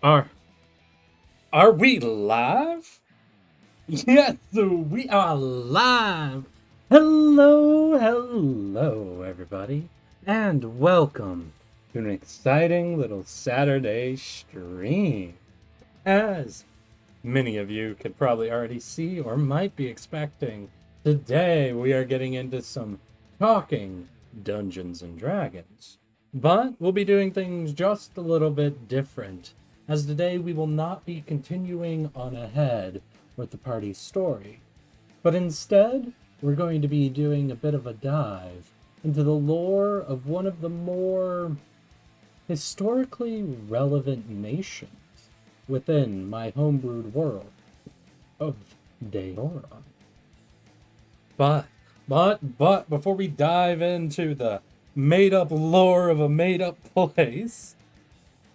Are are we live? Yes, we are live. Hello, everybody, and welcome to an exciting little Saturday stream. As many of you could probably already see or might be expecting, today we are getting into some talking Dungeons and Dragons. But we'll be doing things just a little bit different, as today we will not be continuing on ahead with the party's story, but instead we're going to be doing a bit of a dive into the lore of one of the more historically relevant nations within my homebrewed world of Deorum. But before we dive into the made-up lore of a made-up place,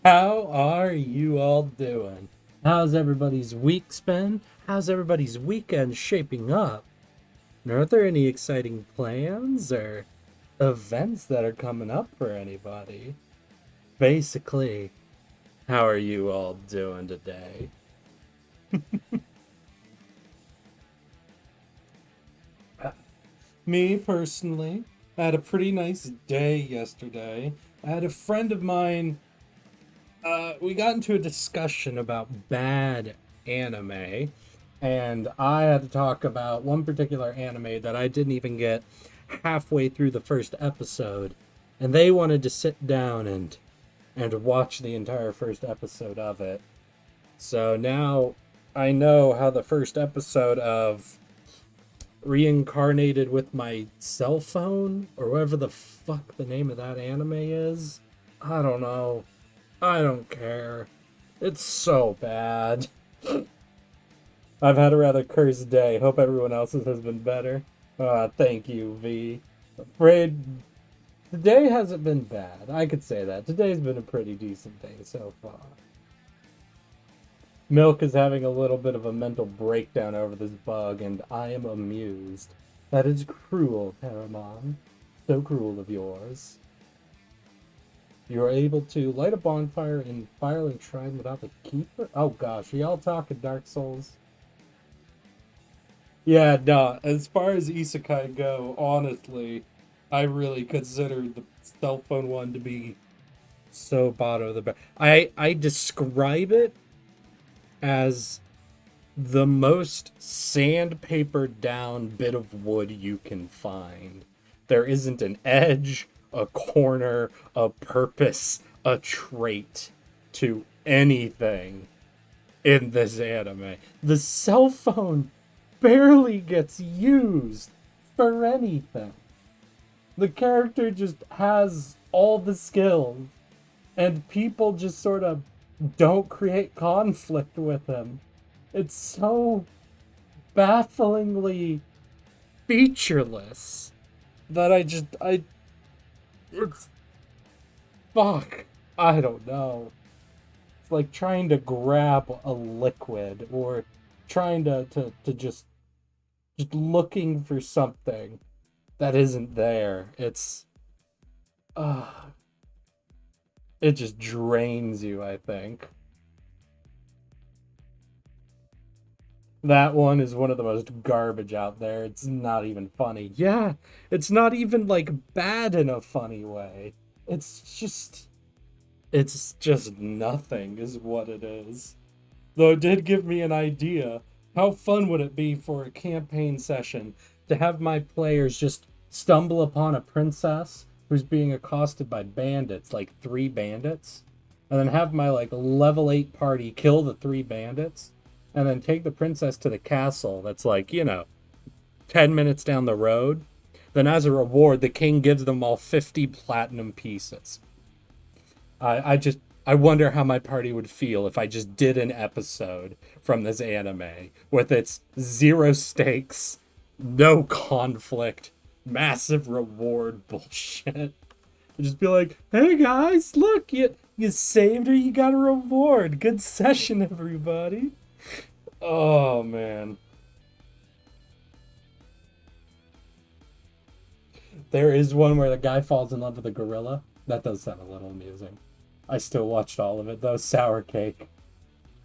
how are you all doing? How's everybody's week been? How's everybody's weekend shaping up? And are there any exciting plans or events that are coming up for anybody? Basically, how are you all doing today? Me personally, I had a pretty nice day yesterday. I had a friend of mine, we got into a discussion about bad anime, and I had to talk about one particular anime that I didn't even get halfway through the first episode, and they wanted to sit down and watch the entire first episode of it. So now I know how the first episode of Reincarnated with My Cell Phone, or whatever the fuck the name of that anime is. I don't know. I don't care. It's so bad. I've had a rather cursed day. Hope everyone else's has been better. Thank you, V. Afraid today hasn't been bad. I could say that. Today's been a pretty decent day so far. Milk is having a little bit of a mental breakdown over this bug, and I am amused. That is cruel, Paramon. So cruel of yours. You are able to light a bonfire in Firelink Shrine without the keeper? Oh gosh, are y'all talking Dark Souls? Yeah, no, as far as isekai go, honestly, I really consider the cell phone one to be so bottom of the barrel. I describe it as the most sandpapered down bit of wood you can find. There isn't an edge, a corner, a purpose, a trait to anything in this anime. The cell phone barely gets used for anything. The character just has all the skills, and people just sort of don't create conflict with him. It's so bafflingly featureless that it's, fuck, I don't know. It's like trying to grab a liquid, or trying to just looking for something that isn't there. It just drains you, I think. That one is one of the most garbage out there. It's not even funny. Yeah, it's not even like bad in a funny way. It's just nothing is what it is. Though it did give me an idea. How fun would it be for a campaign session to have my players just stumble upon a princess who's being accosted by bandits, like 3 bandits, and then have my like level 8 party kill the 3 bandits, and then take the princess to the castle that's like, 10 minutes down the road. Then as a reward, the king gives them all 50 platinum pieces. I wonder how my party would feel if I just did an episode from this anime with its 0 stakes, no conflict, massive reward bullshit. I'd just be like, hey guys, look, you saved her, you got a reward. Good session, everybody. Oh, man. There is one where the guy falls in love with a gorilla. That does sound a little amusing. I still watched all of it, though. Sour cake.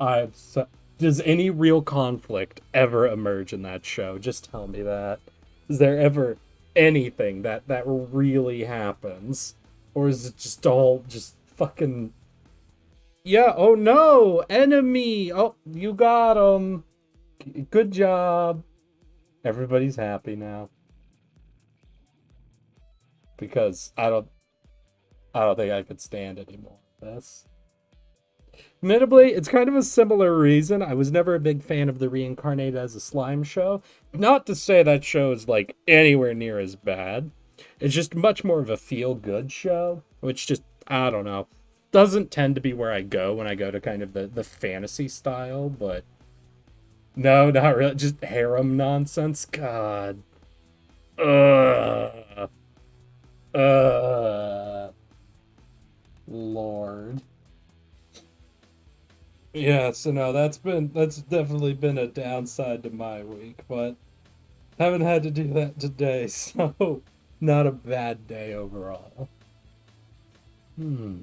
I'm so... Does any real conflict ever emerge in that show? Just tell me that. Is there ever anything that really happens? Or is it just all just fucking... Yeah, oh no! Enemy! Oh, you got him! Good job! Everybody's happy now. Because I don't think I could stand anymore. This. Admittedly, it's kind of a similar reason. I was never a big fan of the Reincarnated as a Slime show. Not to say that show is like anywhere near as bad. It's just much more of a feel-good show, which just, I don't know, doesn't tend to be where I go when I go to kind of the fantasy style, but no, not really. Just harem nonsense. God. Ugh. Lord. Yeah, so no, that's definitely been a downside to my week, but haven't had to do that today, so not a bad day overall. Hmm.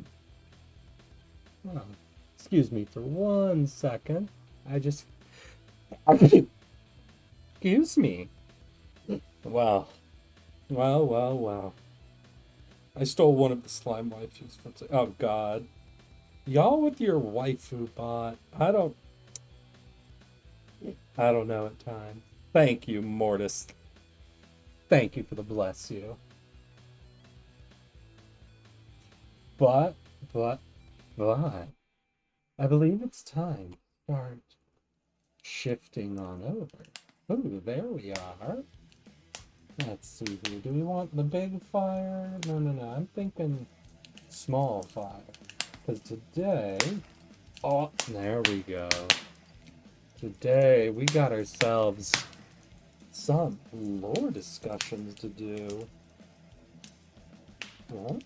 Well, excuse me for 1 second. I just excuse me. Well, well. I stole one of the slime waifus from. Oh God, y'all with your waifu bot. I don't know at times. Thank you, Mortis. Thank you for the bless you. But, but, but, I believe it's time to start shifting on over. Ooh, there we are. Let's see here. Do we want the big fire? No. I'm thinking small fire. Because today... Oh, there we go. Today, we got ourselves some lore discussions to do.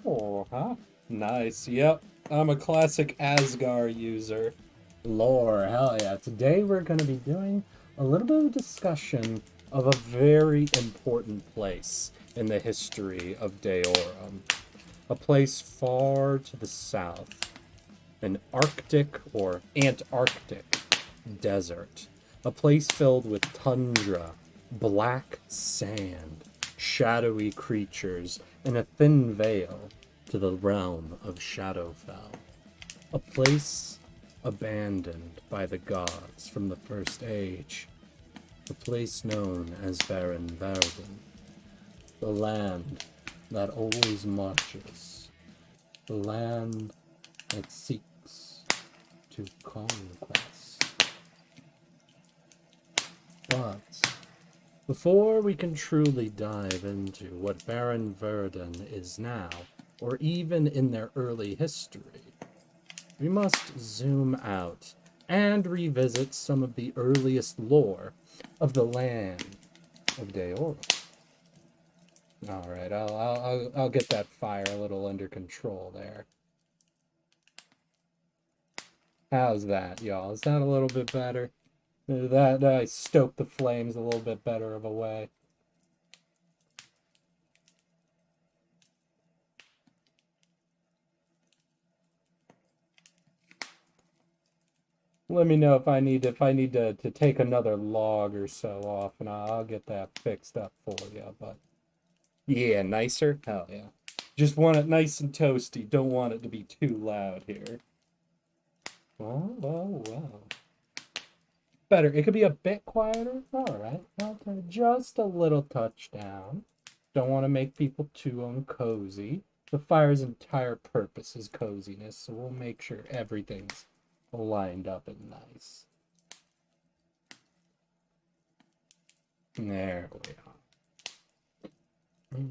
Oh, huh? Nice. Yep. I'm a classic Asgard user. Lore, hell yeah. Today we're going to be doing a little bit of discussion of a very important place in the history of Deorum. A place far to the south. An Arctic or Antarctic desert. A place filled with tundra, black sand, shadowy creatures, and a thin veil to the realm of Shadowfell. A place abandoned by the gods from the First Age. A place known as Barenverden. The land that always marches. The land that seeks to conquest. But before we can truly dive into what Barenverden is now, or even in their early history, we must zoom out and revisit some of the earliest lore of the land of Deorum. All right, I'll get that fire a little under control there. How's that, y'all? Is that a little bit better? That I stoked the flames a little bit better of a way. Let me know if I need to take another log or so off, and I'll get that fixed up for you. But yeah, nicer. Hell yeah. Just want it nice and toasty. Don't want it to be too loud here. Well. Better. It could be a bit quieter. All right. I'll turn just a little touch down. Don't want to make people too uncozy. The fire's entire purpose is coziness, so we'll make sure everything's lined up and nice. There we are.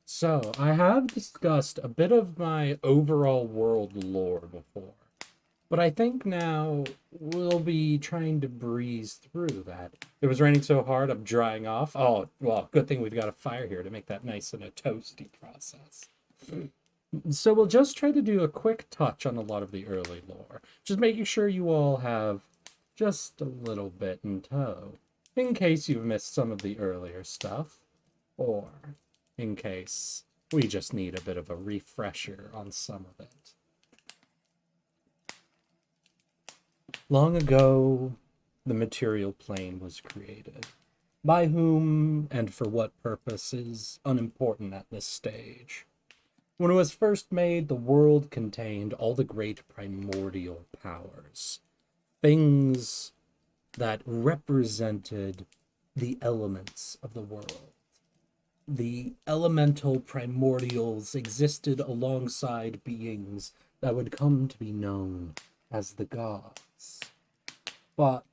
So, I have discussed a bit of my overall world lore before, but I think now we'll be trying to breeze through that. It was raining so hard, I'm drying off. Oh, well, good thing we've got a fire here to make that nice and a toasty process. So we'll just try to do a quick touch on a lot of the early lore, just making sure you all have just a little bit in tow, in case you've missed some of the earlier stuff, or in case we just need a bit of a refresher on some of it. Long ago, the material plane was created. By whom and for what purpose is unimportant at this stage. When it was first made, the world contained all the great primordial powers, things that represented the elements of the world. The elemental primordials existed alongside beings that would come to be known as the gods. But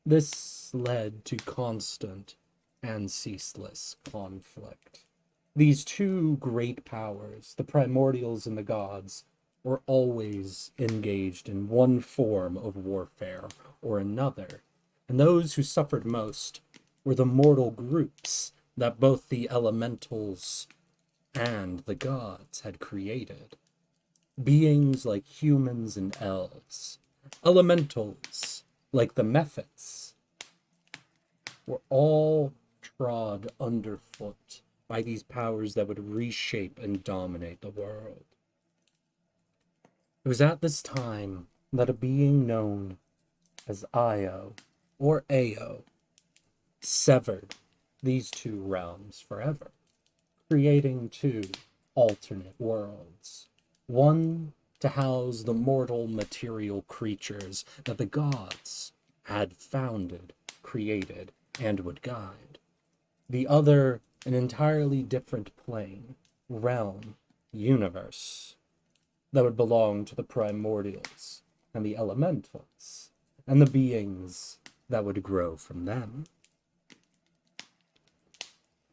this led to constant and ceaseless conflict. These two great powers, the primordials and the gods, were always engaged in one form of warfare or another, and those who suffered most were the mortal groups that both the elementals and the gods had created. Beings like humans and elves, elementals like the mephits, were all trod underfoot by these powers that would reshape and dominate the world. It was at this time that a being known as Io, or Ao, severed these two realms forever, creating two alternate worlds. One to house the mortal material creatures that the gods had founded, created, and would guide. The other, an entirely different plane, realm, universe, that would belong to the primordials and the elementals, and the beings that would grow from them.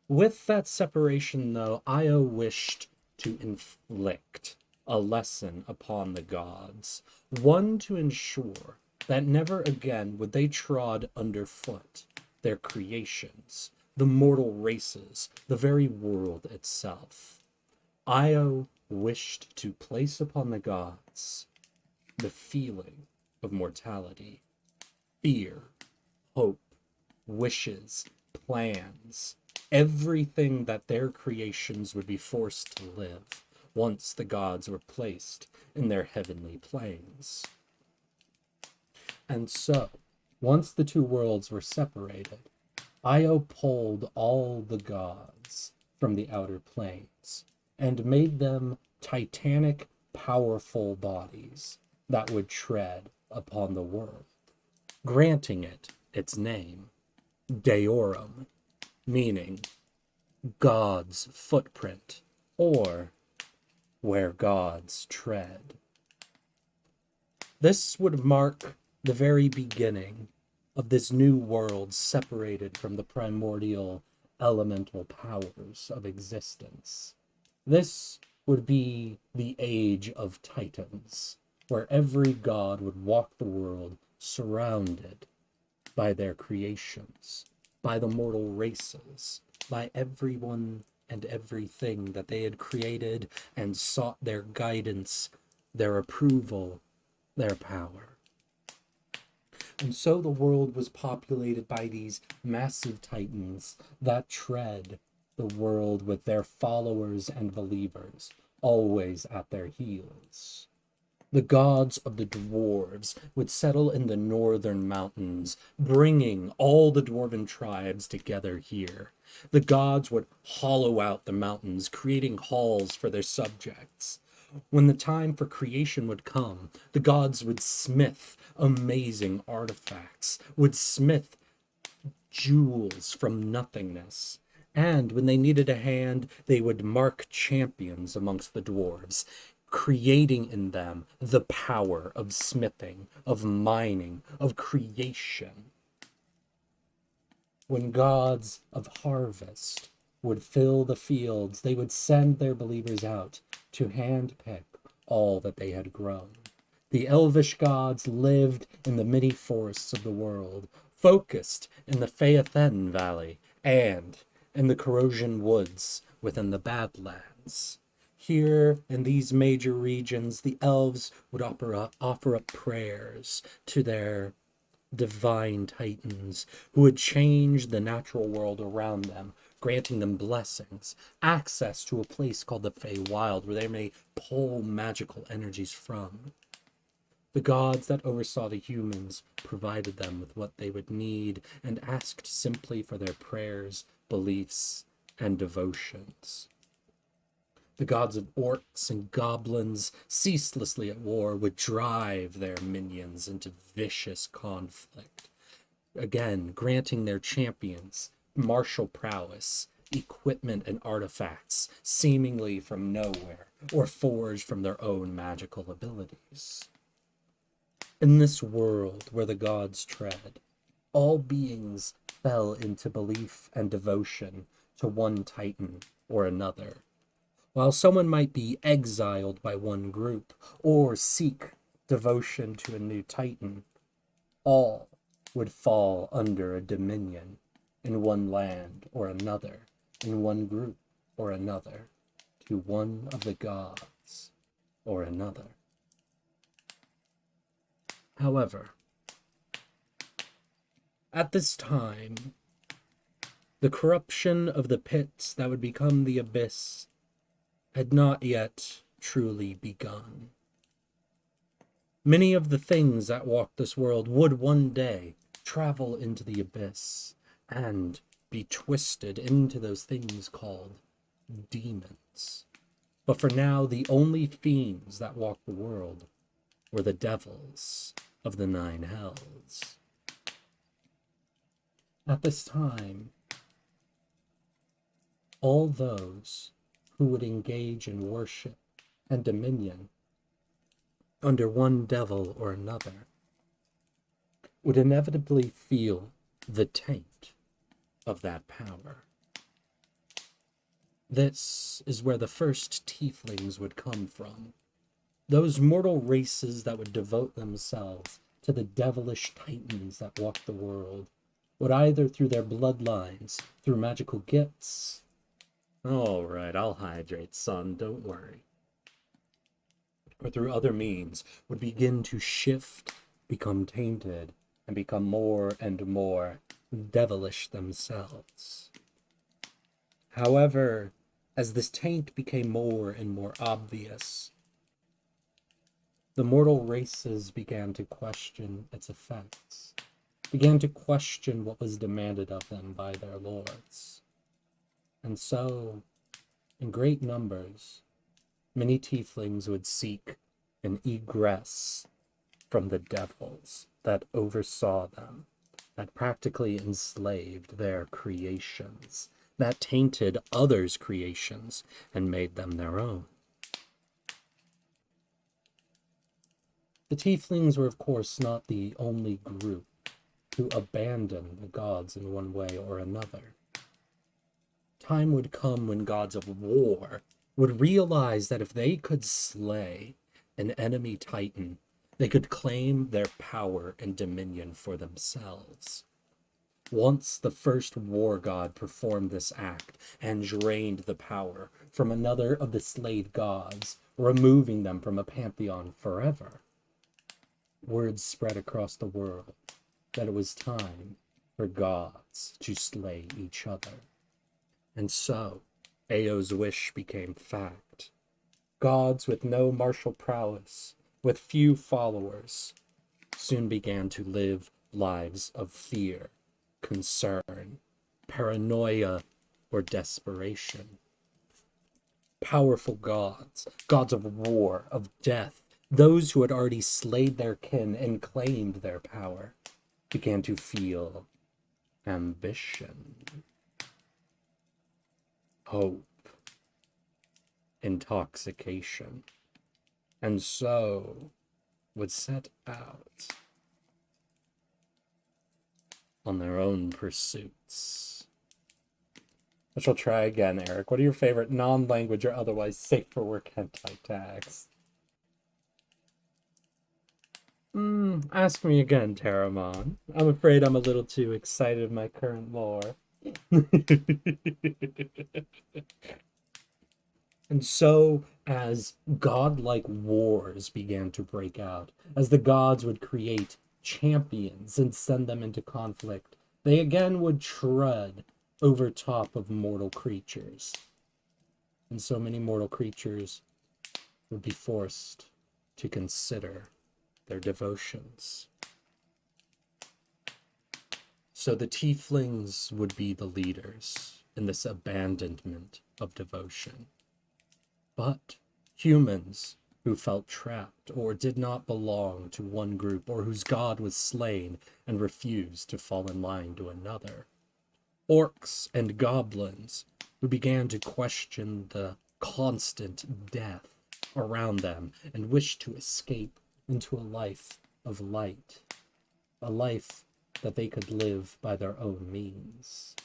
With that separation, though, Io wished to inflict a lesson upon the gods, one to ensure that never again would they trod underfoot their creations, the mortal races, the very world itself. Io wished to place upon the gods the feeling of mortality, fear, hope, wishes, plans, everything that their creations would be forced to live once the gods were placed in their heavenly planes. And so, once the two worlds were separated, Io pulled all the gods from the outer planes and made them titanic, powerful bodies that would tread upon the world, granting it its name, Deorum, meaning God's footprint, or where gods tread. This would mark the very beginning of this new world separated from the primordial elemental powers of existence. This would be the age of Titans, where every god would walk the world surrounded by their creations, by the mortal races, by everyone and everything that they had created and sought their guidance, their approval, their power. And so the world was populated by these massive titans that tread the world with their followers and believers always at their heels. The gods of the dwarves would settle in the northern mountains, bringing all the dwarven tribes together here. The gods would hollow out the mountains, creating halls for their subjects. When the time for creation would come, the gods would smith amazing artifacts, would smith jewels from nothingness. And when they needed a hand, they would mark champions amongst the dwarves, creating in them the power of smithing, of mining, of creation. When gods of harvest would fill the fields, they would send their believers out to handpick all that they had grown. The elvish gods lived in the many forests of the world, focused in the Phaethen Valley and in the Corrosion Woods within the Badlands. Here, in these major regions, the elves would offer up prayers to their divine titans who would change the natural world around them, granting them blessings, access to a place called the Feywild where they may pull magical energies from. The gods that oversaw the humans provided them with what they would need and asked simply for their prayers, beliefs, and devotions. The gods of orcs and goblins, ceaselessly at war, would drive their minions into vicious conflict, again granting their champions martial prowess, equipment, and artifacts seemingly from nowhere, or forged from their own magical abilities. In this world where the gods tread, all beings fell into belief and devotion to one titan or another. While someone might be exiled by one group or seek devotion to a new titan, all would fall under a dominion in one land or another, in one group or another, to one of the gods or another. However, at this time, the corruption of the pits that would become the abyss had not yet truly begun. Many of the things that walked this world would one day travel into the abyss and be twisted into those things called demons. But for now, the only fiends that walked the world were the devils of the nine hells. At this time, all those who would engage in worship and dominion under one devil or another would inevitably feel the taint of that power. This is where the first tieflings would come from. Those mortal races that would devote themselves to the devilish titans that walked the world, would either through their bloodlines, through magical gifts. All right, I'll hydrate, son, don't worry. Or through other means, would begin to shift, become tainted, and become more and more devilish themselves. However, as this taint became more and more obvious, the mortal races began to question its effects, began to question what was demanded of them by their lords. And so, in great numbers, many tieflings would seek an egress from the devils that oversaw them, that practically enslaved their creations, that tainted others' creations and made them their own. The tieflings were, of course, not the only group to abandon the gods in one way or another. Time would come when gods of war would realize that if they could slay an enemy titan, they could claim their power and dominion for themselves. Once the first war god performed this act and drained the power from another of the slayed gods, removing them from a pantheon forever, word spread across the world that it was time for gods to slay each other. And so, Ao's wish became fact. Gods with no martial prowess, with few followers, soon began to live lives of fear, concern, paranoia, or desperation. Powerful gods, gods of war, of death, those who had already slayed their kin and claimed their power, began to feel ambition, hope, intoxication, and so would set out on their own pursuits. I shall try again, Eric. What are your favorite non-language or otherwise safe for work hentai tags? Ask me again, Terramon. I'm afraid I'm a little too excited in my current lore. And so, as godlike wars began to break out, as the gods would create champions and send them into conflict, they again would tread over top of mortal creatures. And so many mortal creatures would be forced to consider their devotions. So the tieflings would be the leaders in this abandonment of devotion. But humans who felt trapped or did not belong to one group, or whose god was slain and refused to fall in line to another. Orcs and goblins who began to question the constant death around them and wished to escape into a life of light, a life that they could live by their own means.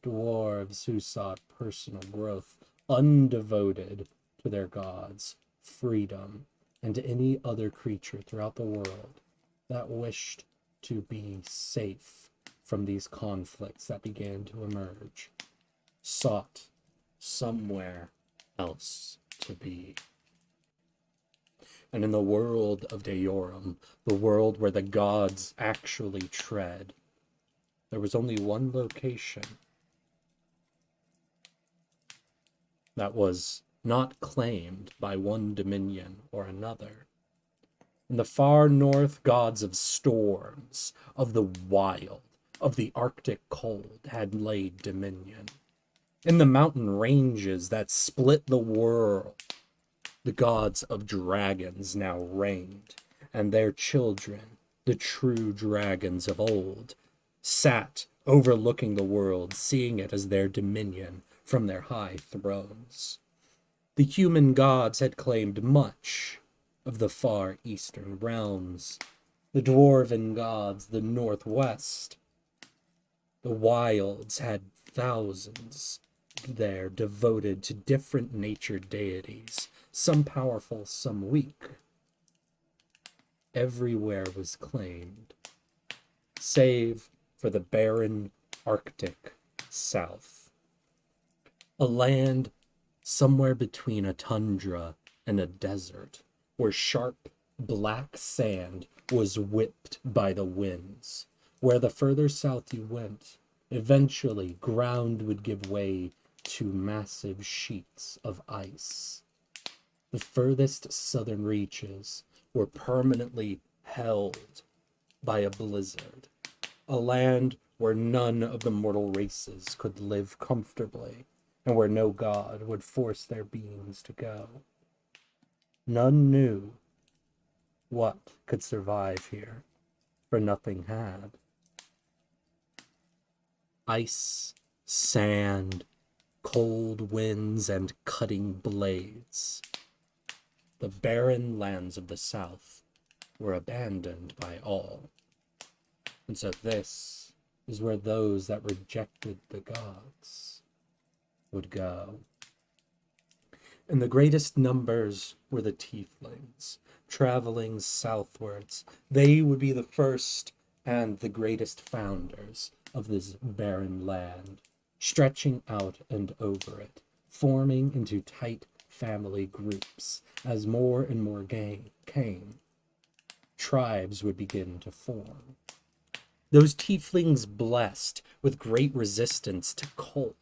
Dwarves who sought personal growth, undevoted to their gods, freedom, and any other creature throughout the world that wished to be safe from these conflicts that began to emerge, sought somewhere else to be. And in the world of Deorum, the world where the gods actually tread, there was only one location that was not claimed by one dominion or another. In the far north, gods of storms, of the wild, of the Arctic cold had laid dominion. In the mountain ranges that split the world, the gods of dragons now reigned, and their children, the true dragons of old, sat overlooking the world, seeing it as their dominion from their high thrones. The human gods had claimed much of the far eastern realms, the dwarven gods, the northwest. The wilds had thousands there devoted to different natured deities, some powerful, some weak. Everywhere was claimed, save for the barren Arctic South, a land somewhere between a tundra and a desert, where sharp black sand was whipped by the winds. Where the further south you went, eventually ground would give way to massive sheets of ice. The furthest southern reaches were permanently held by a blizzard, a land where none of the mortal races could live comfortably, and where no god would force their beings to go. None knew what could survive here, for nothing had. Ice, sand, cold winds, and cutting blades. The barren lands of the south were abandoned by all. And so this is where those that rejected the gods would go. And the greatest numbers were the tieflings, traveling southwards. They would be the first and the greatest founders of this barren land, stretching out and over it, forming into tight family groups. As more and more came, tribes would begin to form. Those tieflings blessed with great resistance to cold,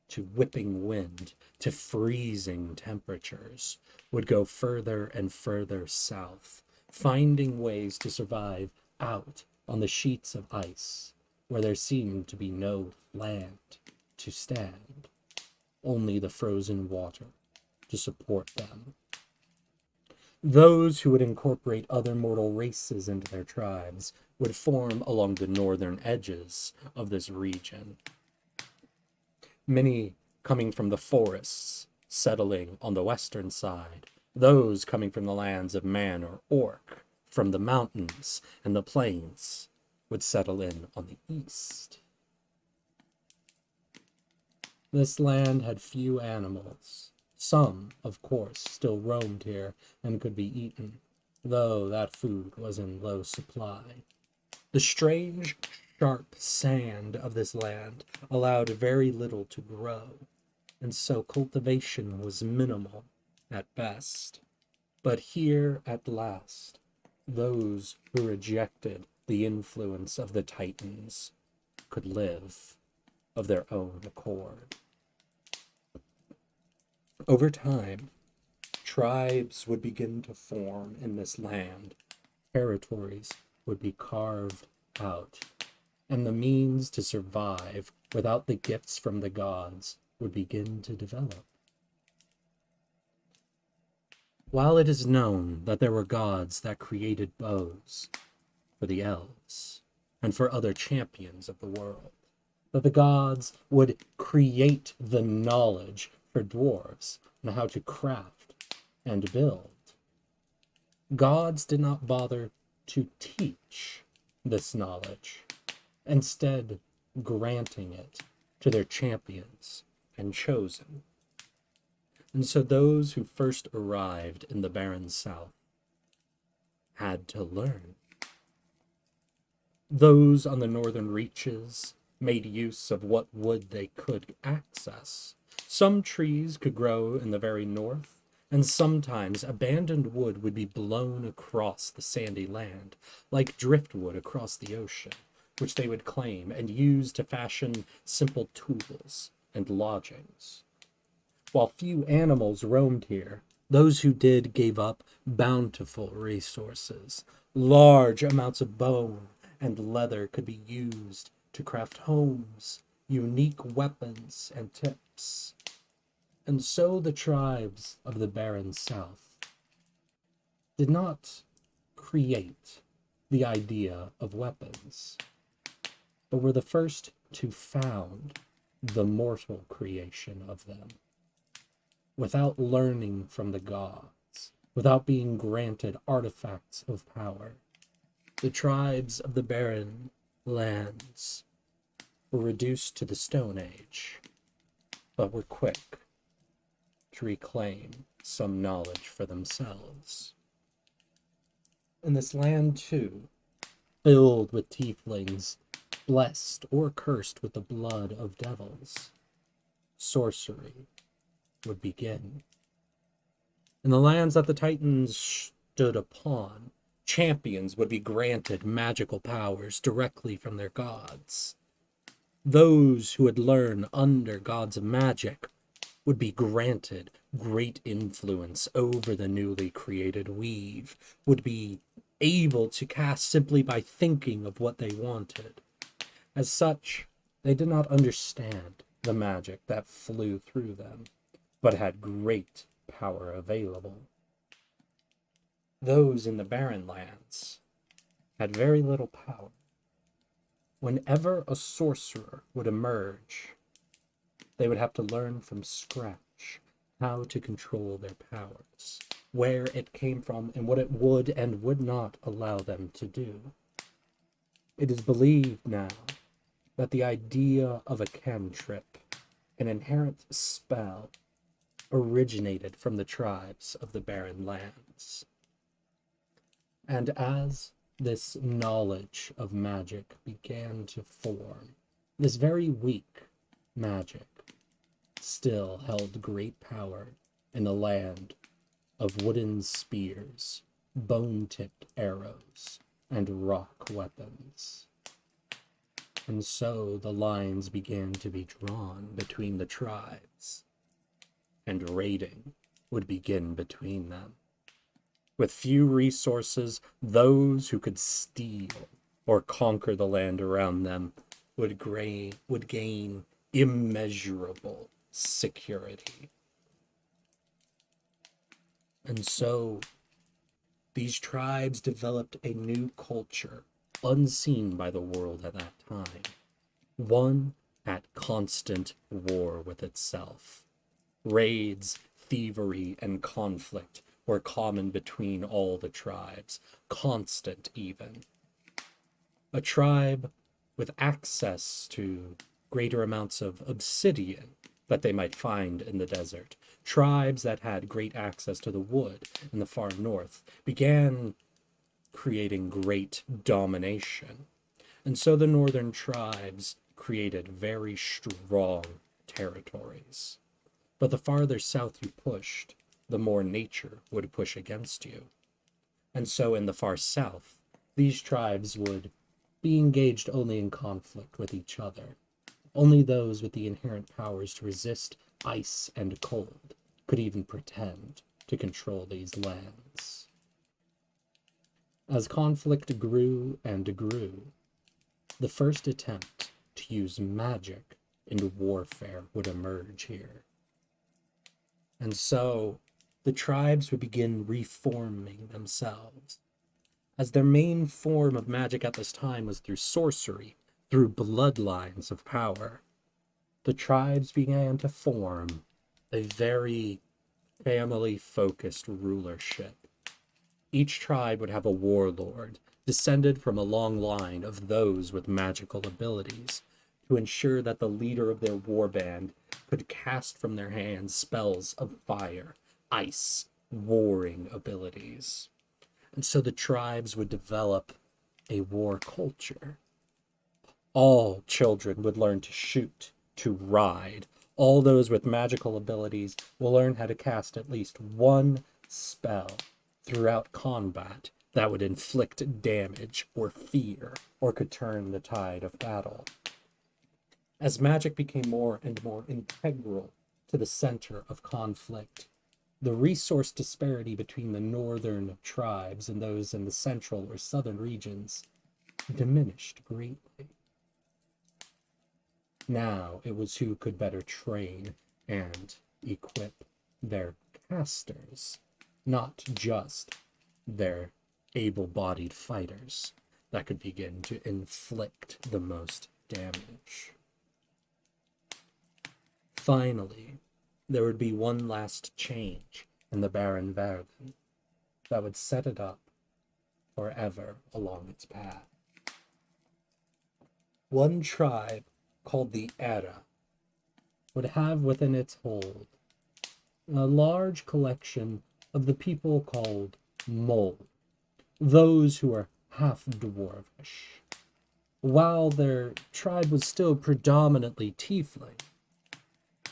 to whipping wind, to freezing temperatures, would go further and further south, finding ways to survive out on the sheets of ice, where there seemed to be no land to stand, only the frozen water to support them. Those who would incorporate other mortal races into their tribes would form along the northern edges of this region. Many coming from the forests, settling on the western side, those coming from the lands of man or orc, from the mountains and the plains, would settle in on the east. This land had few animals. Some, of course, still roamed here and could be eaten, though that food was in low supply. The strange, sharp sand of this land allowed very little to grow, and so cultivation was minimal at best. But here, at last, those who rejected the influence of the Titans could live of their own accord. Over time, tribes would begin to form in this land. Territories would be carved out, and the means to survive without the gifts from the gods would begin to develop. While it is known that there were gods that created bows for the elves and for other champions of the world, that the gods would create the knowledge for dwarves on how to craft and build, gods did not bother to teach this knowledge, instead granting it to their champions and chosen. And so those who first arrived in the barren south had to learn. Those on the northern reaches made use of what wood they could access. Some trees could grow in the very north, and sometimes abandoned wood would be blown across the sandy land, like driftwood across the ocean, which they would claim and use to fashion simple tools and lodgings. While few animals roamed here, those who did gave up bountiful resources. Large amounts of bone and leather could be used to craft homes, unique weapons, and tips. And so the tribes of the barren south did not create the idea of weapons, but were the first to found the mortal creation of them, without learning from the gods, without being granted artifacts of power. The tribes of the barren lands were reduced to the Stone Age, but were quick to reclaim some knowledge for themselves. In this land, too, filled with tieflings, blessed or cursed with the blood of devils, sorcery would begin. In the lands that the Titans stood upon, champions would be granted magical powers directly from their gods. Those who would learn under gods of magic would be granted great influence over the newly created weave, would be able to cast simply by thinking of what they wanted. As such, they did not understand the magic that flew through them, but had great power available. Those in the barren lands had very little power. Whenever a sorcerer would emerge, they would have to learn from scratch how to control their powers, where it came from, and what it would and would not allow them to do. It is believed now that the idea of a cantrip, an inherent spell, originated from the tribes of the barren lands. And as this knowledge of magic began to form, this very weak magic still held great power in a land of wooden spears, bone-tipped arrows, and rock weapons. And so the lines began to be drawn between the tribes, and raiding would begin between them. With few resources, those who could steal or conquer the land around them would gain immeasurable security. And so these tribes developed a new culture unseen by the world at that time, one at constant war with itself. Raids, thievery, and conflict were common between all the tribes, constant even. A tribe with access to greater amounts of obsidian that they might find in the desert, tribes that had great access to the wood in the far north, began creating great domination. And so the northern tribes created very strong territories. But the farther south you pushed, the more nature would push against you. And so in the far south, these tribes would be engaged only in conflict with each other. Only those with the inherent powers to resist ice and cold could even pretend to control these lands. As conflict grew and grew, the first attempt to use magic in warfare would emerge here. And so the tribes would begin reforming themselves, as their main form of magic at this time was through sorcery, through bloodlines of power. The tribes began to form a very family-focused rulership. Each tribe would have a warlord, descended from a long line of those with magical abilities, to ensure that the leader of their warband could cast from their hands spells of fire, ice, warring abilities. And so the tribes would develop a war culture. All children would learn to shoot, to ride. All those with magical abilities will learn how to cast at least one spell throughout combat that would inflict damage or fear, or could turn the tide of battle. As magic became more and more integral to the center of conflict, the resource disparity between the northern tribes and those in the central or southern regions diminished greatly. Now it was who could better train and equip their casters, not just their able-bodied fighters, that could begin to inflict the most damage. Finally, there would be one last change in the Barenverden that would set it up forever along its path. One tribe called the Era would have within its hold a large collection of the people called Mole, those who are half-dwarvish. While their tribe was still predominantly tiefling,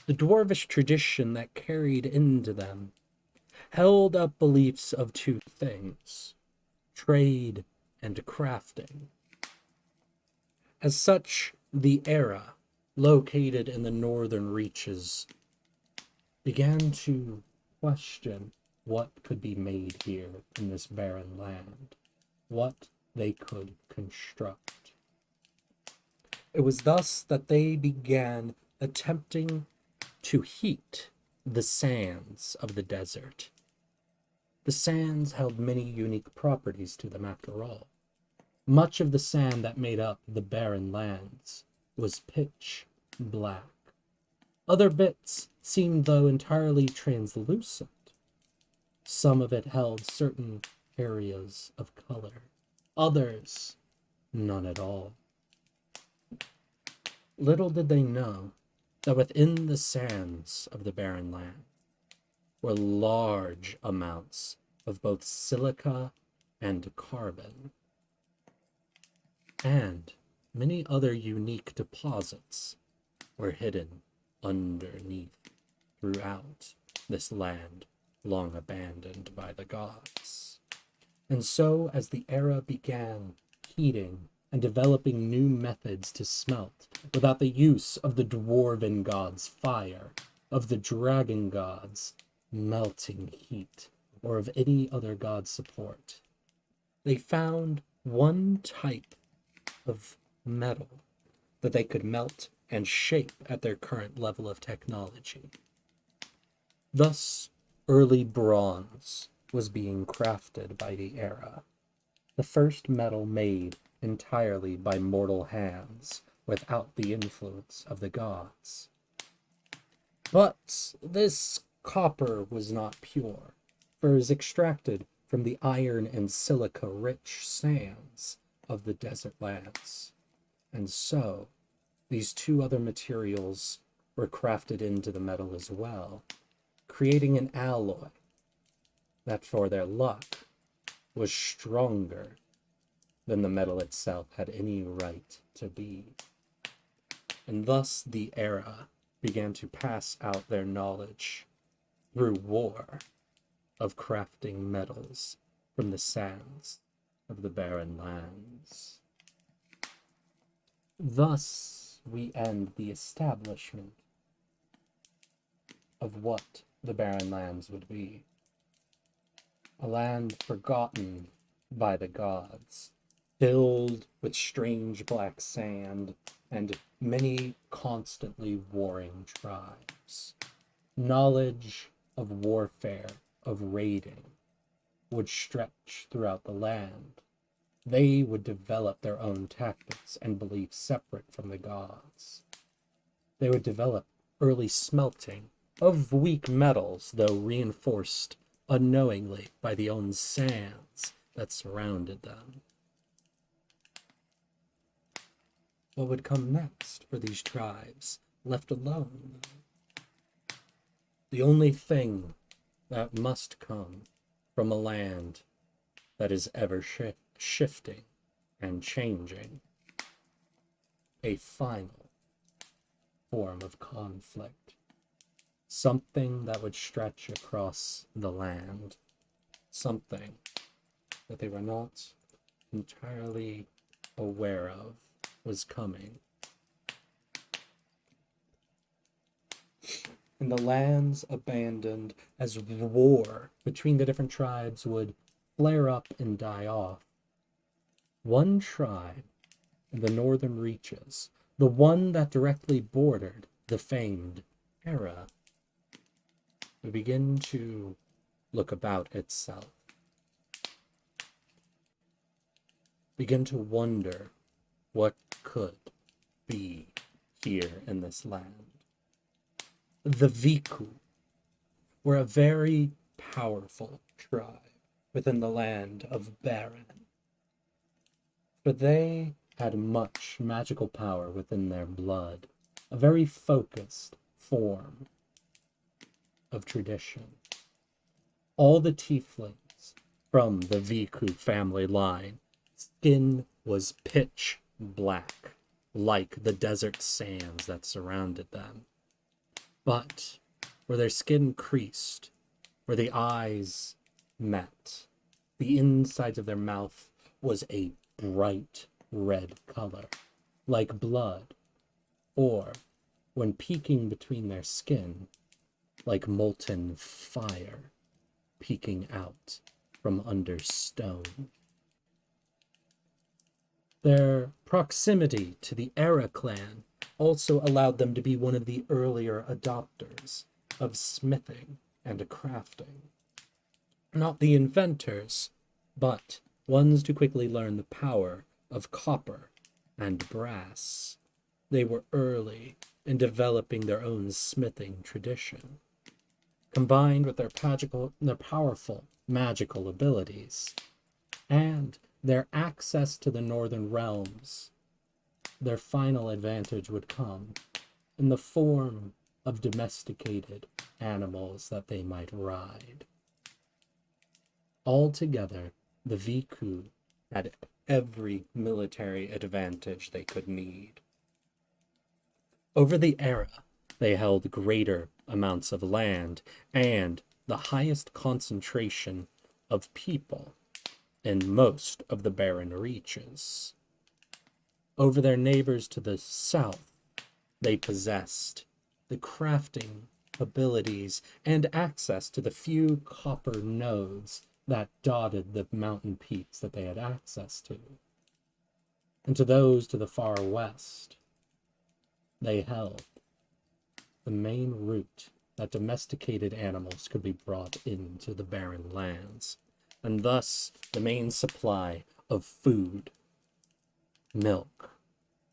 the dwarvish tradition that carried into them held up beliefs of two things: trade and crafting. As such, the Era, located in the northern reaches, began to question what could be made here in this barren land, what they could construct. It was thus that they began attempting to heat the sands of the desert. The sands held many unique properties to them after all. Much of the sand that made up the barren lands was pitch black. Other bits seemed, though, entirely translucent. Some of it held certain areas of color, others none at all. Little did they know that within the sands of the barren land were large amounts of both silica and carbon, and many other unique deposits were hidden underneath throughout this land long abandoned by the gods. And so, as the Era began heating and developing new methods to smelt without the use of the dwarven gods' fire, of the dragon gods' melting heat, or of any other god's support, they found one type of metal that they could melt and shape at their current level of technology. Thus, early bronze was being crafted by the Era, the first metal made entirely by mortal hands without the influence of the gods. But this copper was not pure, for it was extracted from the iron and silica-rich sands of the desert lands. And so, these two other materials were crafted into the metal as well, creating an alloy that, for their luck, was stronger than the metal itself had any right to be. And thus the Era began to pass out their knowledge through war of crafting metals from the sands of the barren lands. Thus we end the establishment of what the barren lands would be. a land forgotten by the gods, filled with strange black sand and many constantly warring tribes. Knowledge of warfare, of raiding, would stretch throughout the land. They would develop their own tactics and beliefs separate from the gods. They would develop early smelting of weak metals, though reinforced unknowingly by the own sands that surrounded them. What would come next for these tribes, left alone? The only thing that must come from a land that is ever shifting and changing. A final form of conflict. Something that would stretch across the land. Something that they were not entirely aware of was coming. And the lands abandoned as war between the different tribes would flare up and die off. One tribe in the northern reaches, the one that directly bordered the famed era, would begin to look about itself. Begin to wonder what could be here in this land. The Viku were a very powerful tribe within the land of Barren, for they had much magical power within their blood, a very focused form of tradition. All the tieflings from the Viku family line, skin was pitch black, like the desert sands that surrounded them. But where their skin creased, where the eyes met, the insides of their mouth was a bright red color, like blood, or, when peeking between their skin, like molten fire peeking out from under stone. Their proximity to the Era clan also allowed them to be one of the earlier adopters of smithing and crafting. Not the inventors, but ones to quickly learn the power of copper and brass. They were early in developing their own smithing tradition. Combined with their powerful magical abilities and their access to the northern realms, their final advantage would come in the form of domesticated animals that they might ride. Altogether, the Viku had every military advantage they could need. Over the Era, they held greater amounts of land and the highest concentration of people in most of the barren reaches. Over their neighbors to the south, they possessed the crafting abilities and access to the few copper nodes that dotted the mountain peaks that they had access to. And to those to the far west, they held the main route that domesticated animals could be brought into the barren lands, and thus the main supply of food, milk,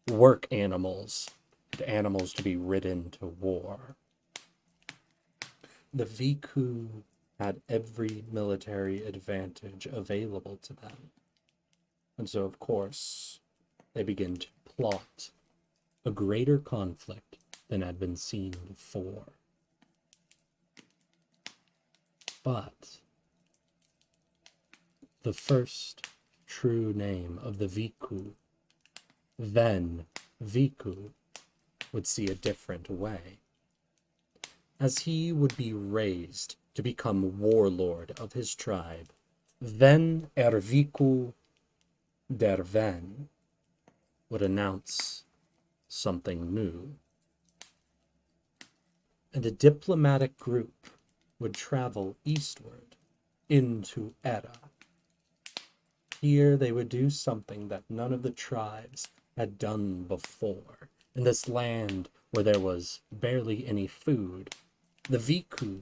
work animals, and animals to be ridden to war. The Viku had every military advantage available to them. And so, of course, they begin to plot a greater conflict than had been seen before. But the first true name of the Viku, then Viku, would see a different way, as he would be raised to become warlord of his tribe. Then Viku der Ven would announce something new. And a diplomatic group would travel eastward into Era. Here they would do something that none of the tribes had done before. In this land where there was barely any food, the Viku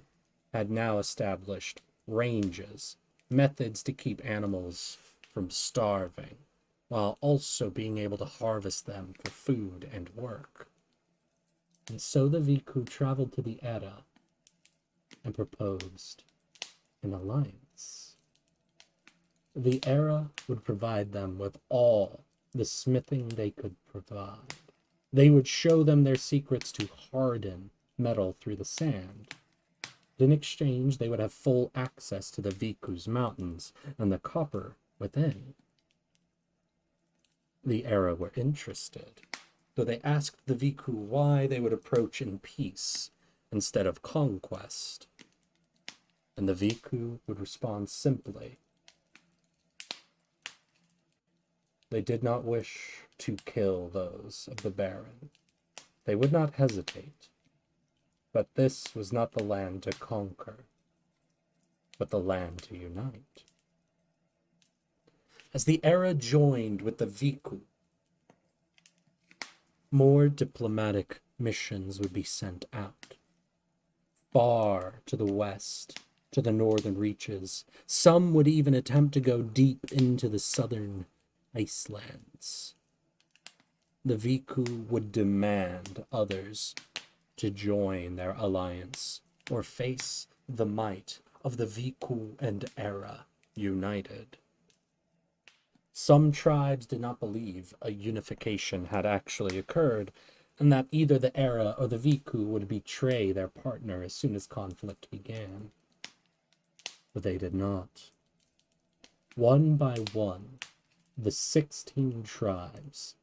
had now established ranges, methods to keep animals from starving, while also being able to harvest them for food and work. And so the Viku traveled to the Era and proposed an alliance. The Era would provide them with all the smithing they could provide. They would show them their secrets to harden metal through the sand. In exchange, they would have full access to the Viku's mountains and the copper within. The Era were interested, so they asked the Viku why they would approach in peace instead of conquest. And the Viku would respond simply. They did not wish to kill those of the Barren. They would not hesitate. But this was not the land to conquer, but the land to unite. As the Era joined with the Viku, more diplomatic missions would be sent out. Far to the west, to the northern reaches. Some would even attempt to go deep into the southern icelands. The Viku would demand others to join their alliance or face the might of the Viku and Era united. Some tribes did not believe a unification had actually occurred, and that either the Era or the Viku would betray their partner as soon as conflict began. But they did not. One by one, the 16 tribes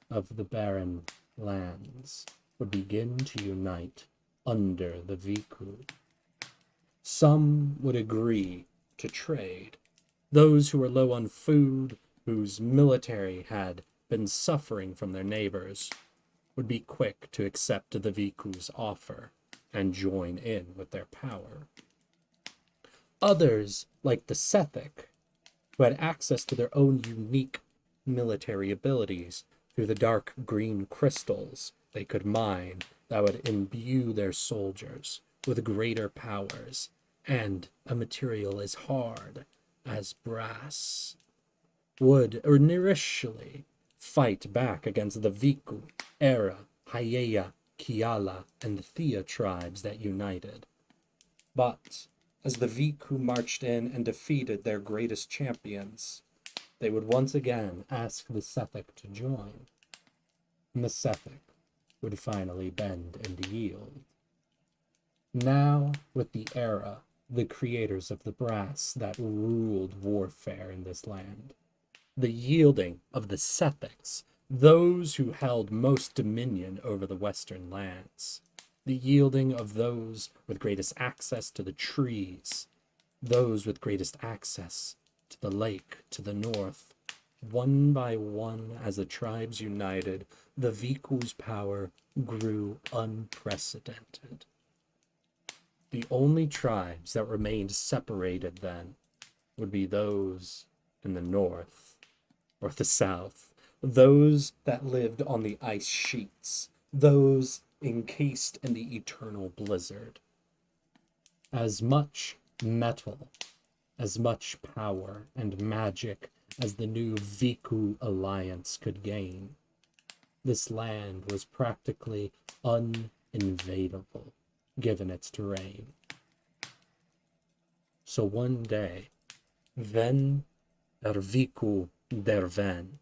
of the Barren lands would begin to unite under the Viku. Some would agree to trade. Those who were low on food, whose military had been suffering from their neighbors, would be quick to accept the Viku's offer and join in with their power. Others, like the Sethic, who had access to their own unique military abilities through the dark green crystals they could mine that would imbue their soldiers with greater powers and a material as hard as brass, would initially fight back against the Viku, Era, Hyeya, Kiala, and Thea tribes that united. But as the Viku marched in and defeated their greatest champions, they would once again ask the Sethic to join. And the Sethic would finally bend and yield. Now, with the Era, the creators of the brass that ruled warfare in this land, the yielding of the Sethics, those who held most dominion over the western lands, the yielding of those with greatest access to the trees, those with greatest access to the lake to the north. One by one, as the tribes united, the Viku's power grew unprecedented. The only tribes that remained separated then would be those in the north or the south, those that lived on the ice sheets, those encased in the eternal blizzard. As much metal, as much power and magic as the new Viku alliance could gain, this land was practically uninvadable, given its terrain. So one day, Ven Viku der Ven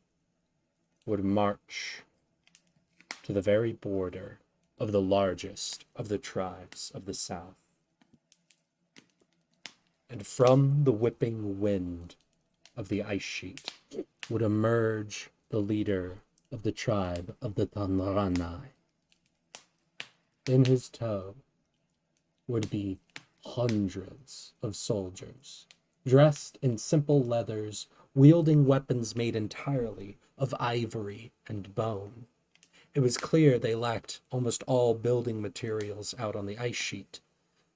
would march to the very border of the largest of the tribes of the south. And from the whipping wind of the ice sheet would emerge the leader of the tribe of the Tundra. In his tow would be hundreds of soldiers, dressed in simple leathers, wielding weapons made entirely of ivory and bone. It was clear they lacked almost all building materials out on the ice sheet,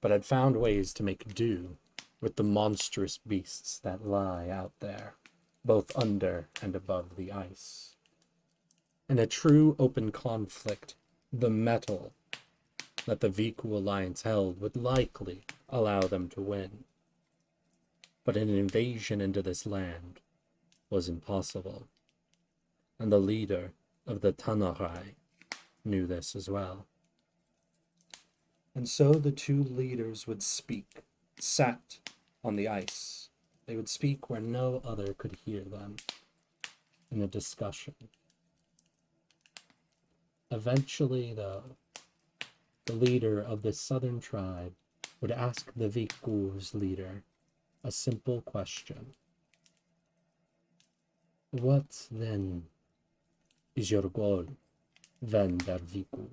but had found ways to make do with the monstrous beasts that lie out there, both under and above the ice. In a true open conflict, the metal that the Viku Alliance held would likely allow them to win. But an invasion into this land was impossible, and the leader of the Tanarai knew this as well. And so the two leaders would speak, sat on the ice. They would speak where no other could hear them, in a discussion. Eventually, though, the leader of this southern tribe would ask the Viku's leader a simple question. What, then, is your goal, Vander Viku?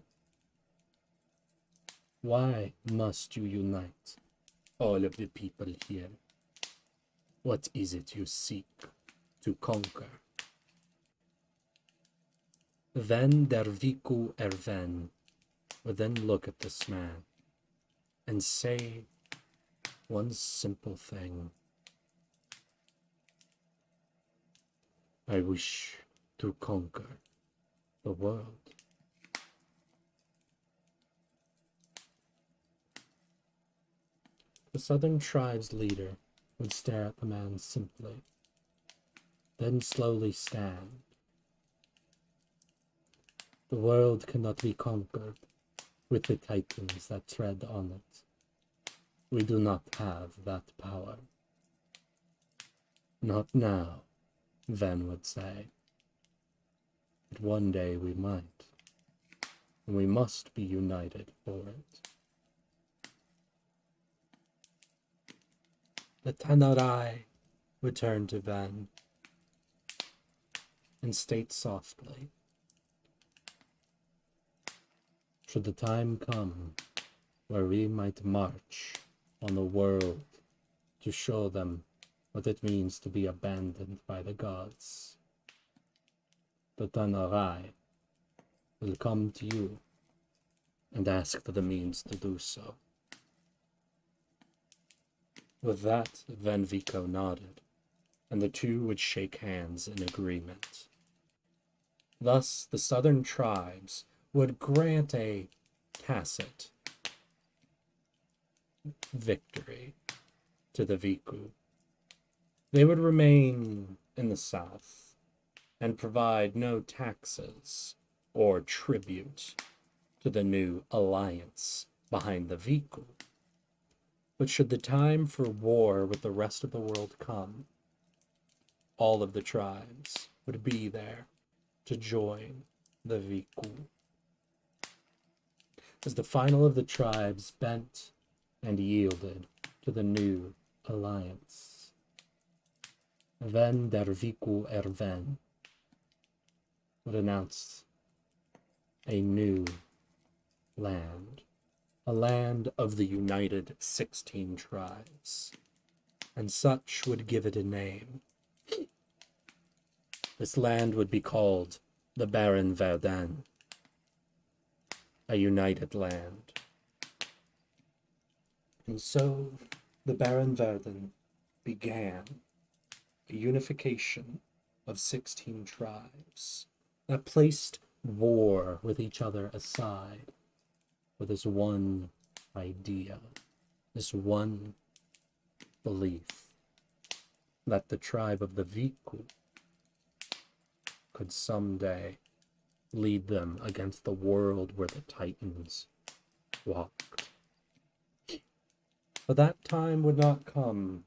Why must you unite all of the people here? What is it you seek to conquer? Vander Viku Erven would then look at this man and say one simple thing. I wish to conquer the world. The southern tribe's leader would stare at the man simply, then slowly stand. The world cannot be conquered with the titans that tread on it. We do not have that power. Not now, Ven would say. But one day we might, and we must be united for it. The Tanarai would turn to Ven and state softly, should the time come where we might march on the world to show them what it means to be abandoned by the gods, the Tanarai will come to you and ask for the means to do so. With that, Venvico nodded, and the two would shake hands in agreement. Thus, the southern tribes would grant a tacit victory to the Viku. They would remain in the south and provide no taxes or tribute to the new alliance behind the Viku. But should the time for war with the rest of the world come, all of the tribes would be there to join the Viku. As the final of the tribes bent and yielded to the new alliance, Ven der Viku Erven would announce a new land. A land of the united 16 tribes, and such would give it a name. This land would be called the Barenverden, a united land. And so the Barenverden began a unification of 16 tribes that placed war with each other aside for this one idea, this one belief, that the tribe of the Viku could someday lead them against the world where the Titans walked. But that time would not come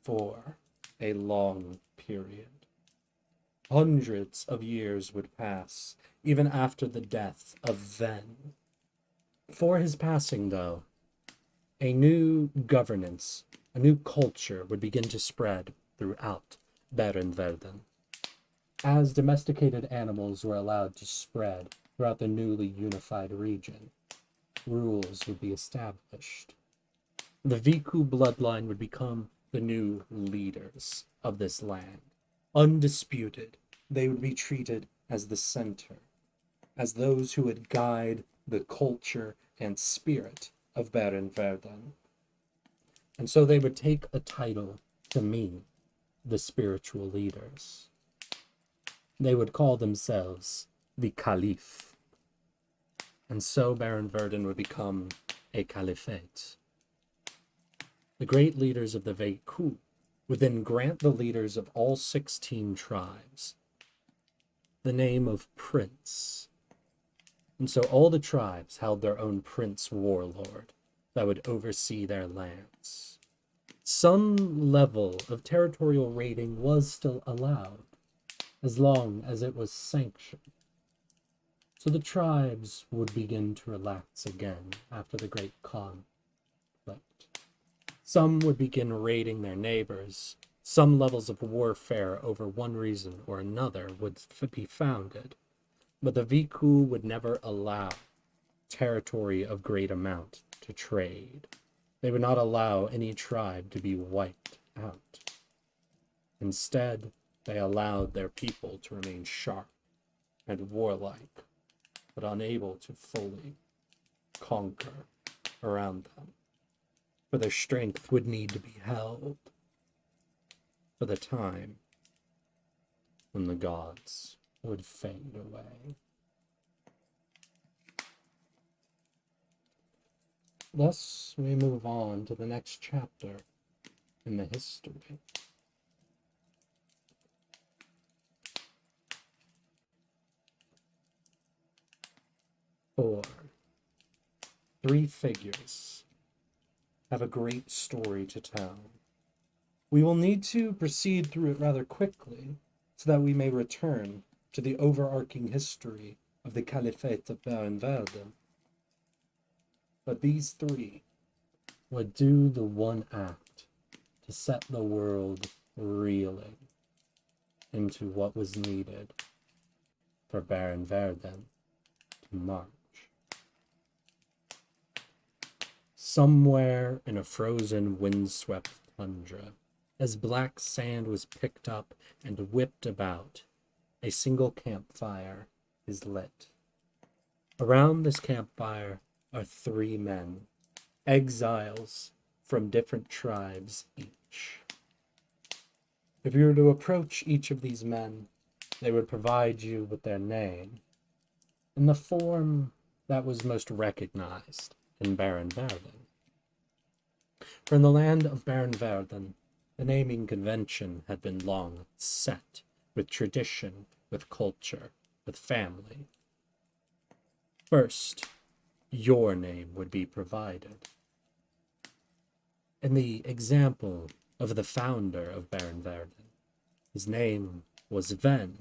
for a long period. Hundreds of years would pass, even after the death of Ven. For his passing, though, a new governance, a new culture would begin to spread throughout Barenverden. As domesticated animals were allowed to spread throughout the newly unified region, rules would be established. The Viku bloodline would become the new leaders of this land. Undisputed, they would be treated as the center, as those who would guide the culture and spirit of Barenverden. And so they would take a title to mean the spiritual leaders. They would call themselves the Caliph. And so Barenverden would become a caliphate. The great leaders of the Veiku would then grant the leaders of all 16 tribes the name of Prince. And so all the tribes held their own Prince Warlord that would oversee their lands. Some level of territorial raiding was still allowed, as long as it was sanctioned. So the tribes would begin to relax again after the Great conflict. Some would begin raiding their neighbors. Some levels of warfare over one reason or another would be founded. But the Viku would never allow territory of great amount to trade. They would not allow any tribe to be wiped out. Instead, they allowed their people to remain sharp and warlike, but unable to fully conquer around them. For their strength would need to be held for the time when the gods would fade away. Thus, we move on to the next chapter in the history. Three figures have a great story to tell. We will need to proceed through it rather quickly so that we may return to the overarching history of the Caliphate of Barenverden. But these three would do the one act to set the world reeling into what was needed for Barenverden to march. Somewhere in a frozen, windswept tundra, as black sand was picked up and whipped about, a single campfire is lit. Around this campfire are three men, exiles from different tribes each. If you were to approach each of these men, they would provide you with their name in the form that was most recognized in Barenverden. For in the land of Barenverden, the naming convention had been long set, with tradition, with culture, with family. First, your name would be provided. In the example of the founder of Barenverden, his name was Ven.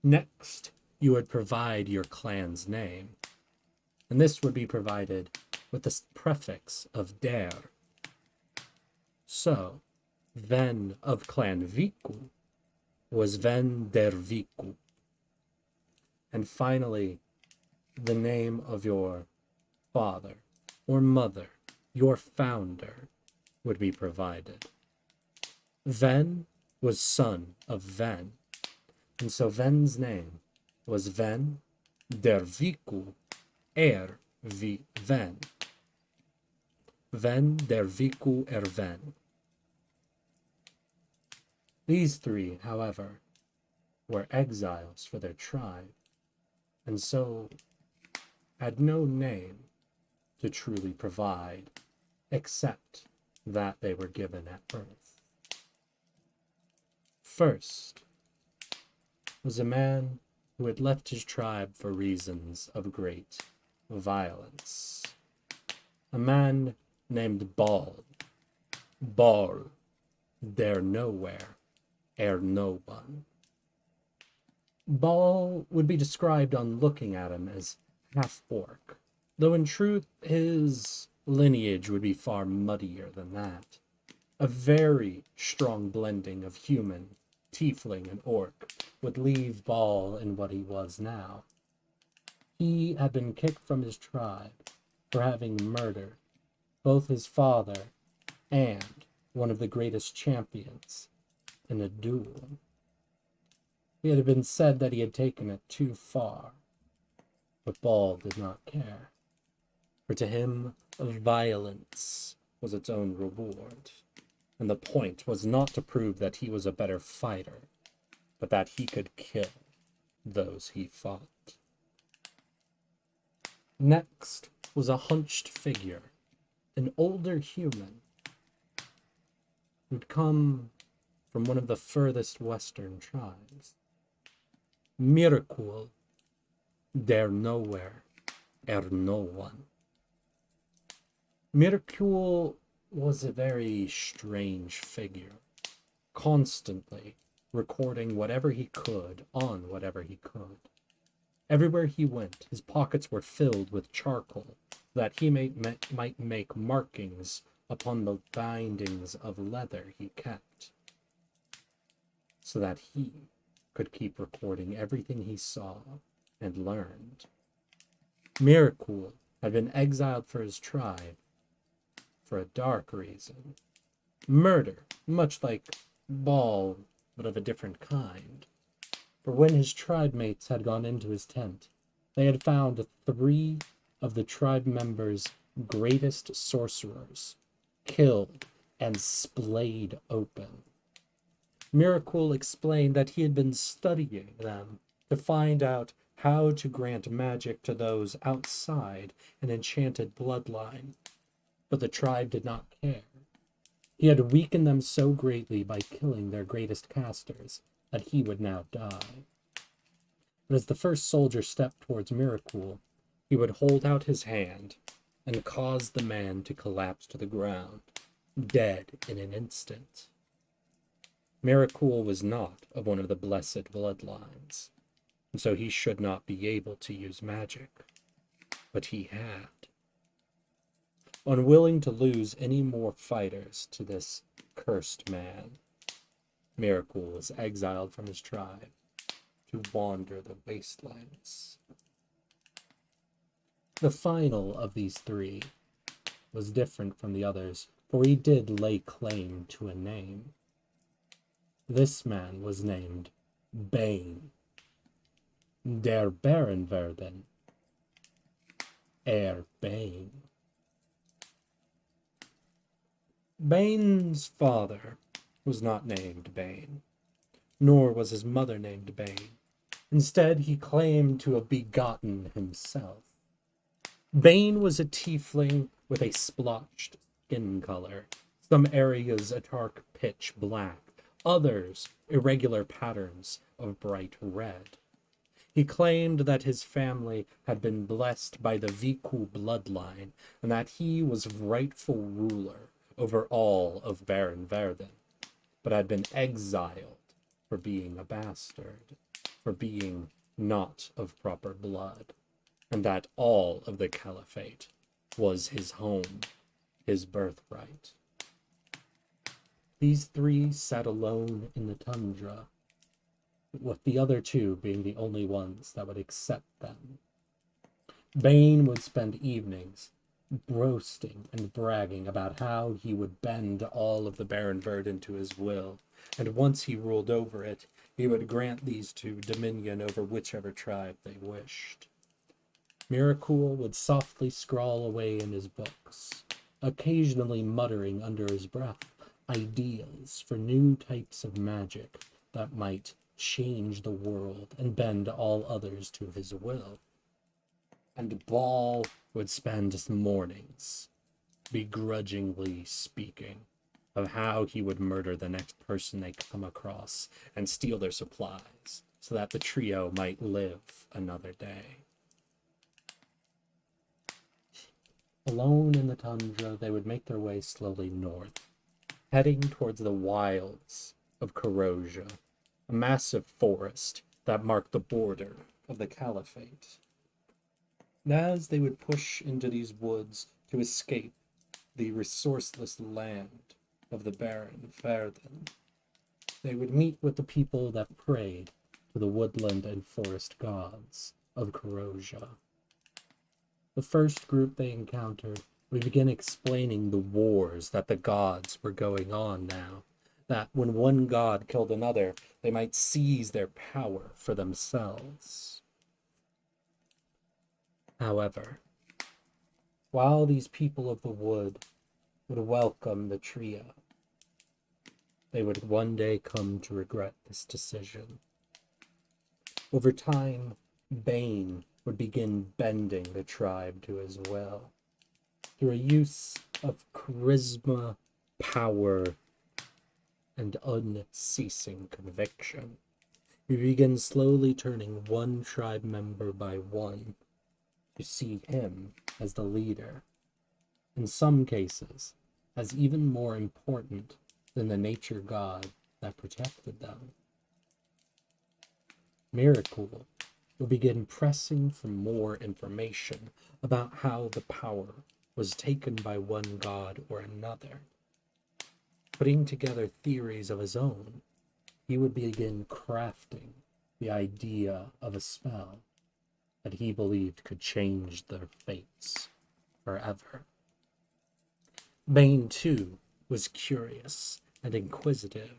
Next, you would provide your clan's name, and this would be provided with the prefix of Der. So, Ven of Clan Viku was Ven der Viku. And finally, the name of your father or mother, your founder, would be provided. Ven was son of Ven, and so Ven's name was Ven der Viku vi Ven. Ven der Viku Ven. These three, however, were exiles for their tribe, and so had no name to truly provide, except that they were given at birth. First was a man who had left his tribe for reasons of great violence. A man named Bal, der nowhere, no one. Bal would be described on looking at him as half-orc, though in truth his lineage would be far muddier than that. A very strong blending of human, tiefling, and orc would leave Bal in what he was now. He had been kicked from his tribe for having murdered both his father and one of the greatest champions in a duel. It had been said that he had taken it too far, but Bal did not care, for to him violence was its own reward, and the point was not to prove that he was a better fighter, but that he could kill those he fought. Next was a hunched figure, an older human, who'd come from one of the furthest western tribes. Miracle, there nowhere, no one. Miracle was a very strange figure, constantly recording whatever he could on whatever he could. Everywhere he went, his pockets were filled with charcoal, so that he might make markings upon the bindings of leather he kept, so that he could keep recording everything he saw and learned. Miracle had been exiled for his tribe for a dark reason. Murder, much like Baal, but of a different kind. For when his tribe mates had gone into his tent, they had found 3 of the tribe members' greatest sorcerers killed and splayed open. Miracle explained that he had been studying them to find out how to grant magic to those outside an enchanted bloodline, but the tribe did not care. He had weakened them so greatly by killing their greatest casters that he would now die. But as the first soldier stepped towards Miracle, he would hold out his hand and cause the man to collapse to the ground, dead in an instant. Miracle was not of one of the blessed bloodlines, and so he should not be able to use magic. But he had. Unwilling to lose any more fighters to this cursed man, Miracle was exiled from his tribe to wander the wastelands. The final of these 3 was different from the others, for he did lay claim to a name. This man was named Bane, der Barenverden, Bane. Bane's father was not named Bane, nor was his mother named Bane. Instead, he claimed to have begotten himself. Bane was a tiefling with a splotched skin color, some areas a dark pitch black, others irregular patterns of bright red. He claimed that his family had been blessed by the Viku bloodline, and that he was rightful ruler over all of Barenverden, but had been exiled for being a bastard, for being not of proper blood, and that all of the caliphate was his home, his birthright. These 3 sat alone in the tundra, with the other 2 being the only ones that would accept them. Bane would spend evenings boasting and bragging about how he would bend all of the Barenverden to his will, and once he ruled over it, he would grant these 2 dominion over whichever tribe they wished. Miracle would softly scrawl away in his books, occasionally muttering under his breath ideas for new types of magic that might change the world and bend all others to his will. And Baal would spend mornings begrudgingly speaking of how he would murder the next person they come across and steal their supplies so that the trio might live another day. Alone in the tundra, they would make their way slowly north, heading towards the wilds of Corrosia, a massive forest that marked the border of the Caliphate. And as they would push into these woods to escape the resourceless land of the Barenverden, they would meet with the people that prayed to the woodland and forest gods of Corrosia. The first group they encountered would begin explaining the wars that the gods were going on now, that when one god killed another, they might seize their power for themselves. However, while these people of the wood would welcome the trio. They would one day come to regret this decision. Over time, Bane would begin bending the tribe to his will through a use of charisma, power, and unceasing conviction. He begins slowly turning one tribe member by one to see him as the leader. In some cases, as even more important than the nature god that protected them. Miracle will begin pressing for more information about how the power was taken by one god or another. Putting together theories of his own, he would begin crafting the idea of a spell that he believed could change their fates forever. Bane, too, was curious and inquisitive,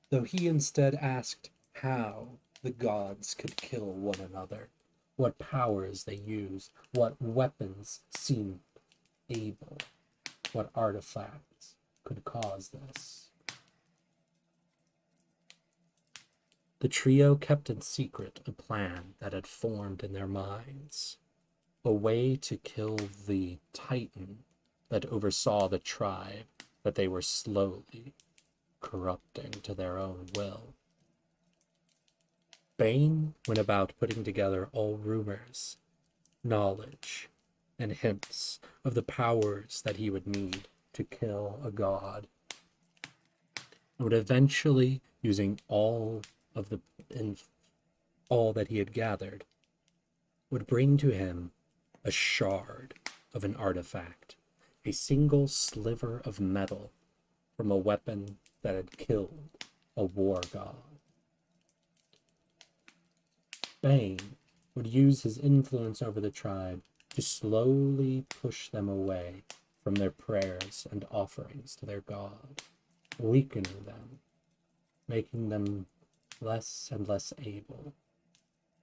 though he instead asked how the gods could kill one another, what powers they used, what weapons seemed able, what artifacts could cause this. The trio kept in secret a plan that had formed in their minds, a way to kill the Titan that oversaw the tribe that they were slowly corrupting to their own will. Bane went about putting together all rumors, knowledge, and hints of the powers that he would need to kill a god, and would eventually, using all that he had gathered, would bring to him a shard of an artifact, a single sliver of metal from a weapon that had killed a war god. Bane would use his influence over the tribe to slowly push them away from their prayers and offerings to their god, weakening them, making them less and less able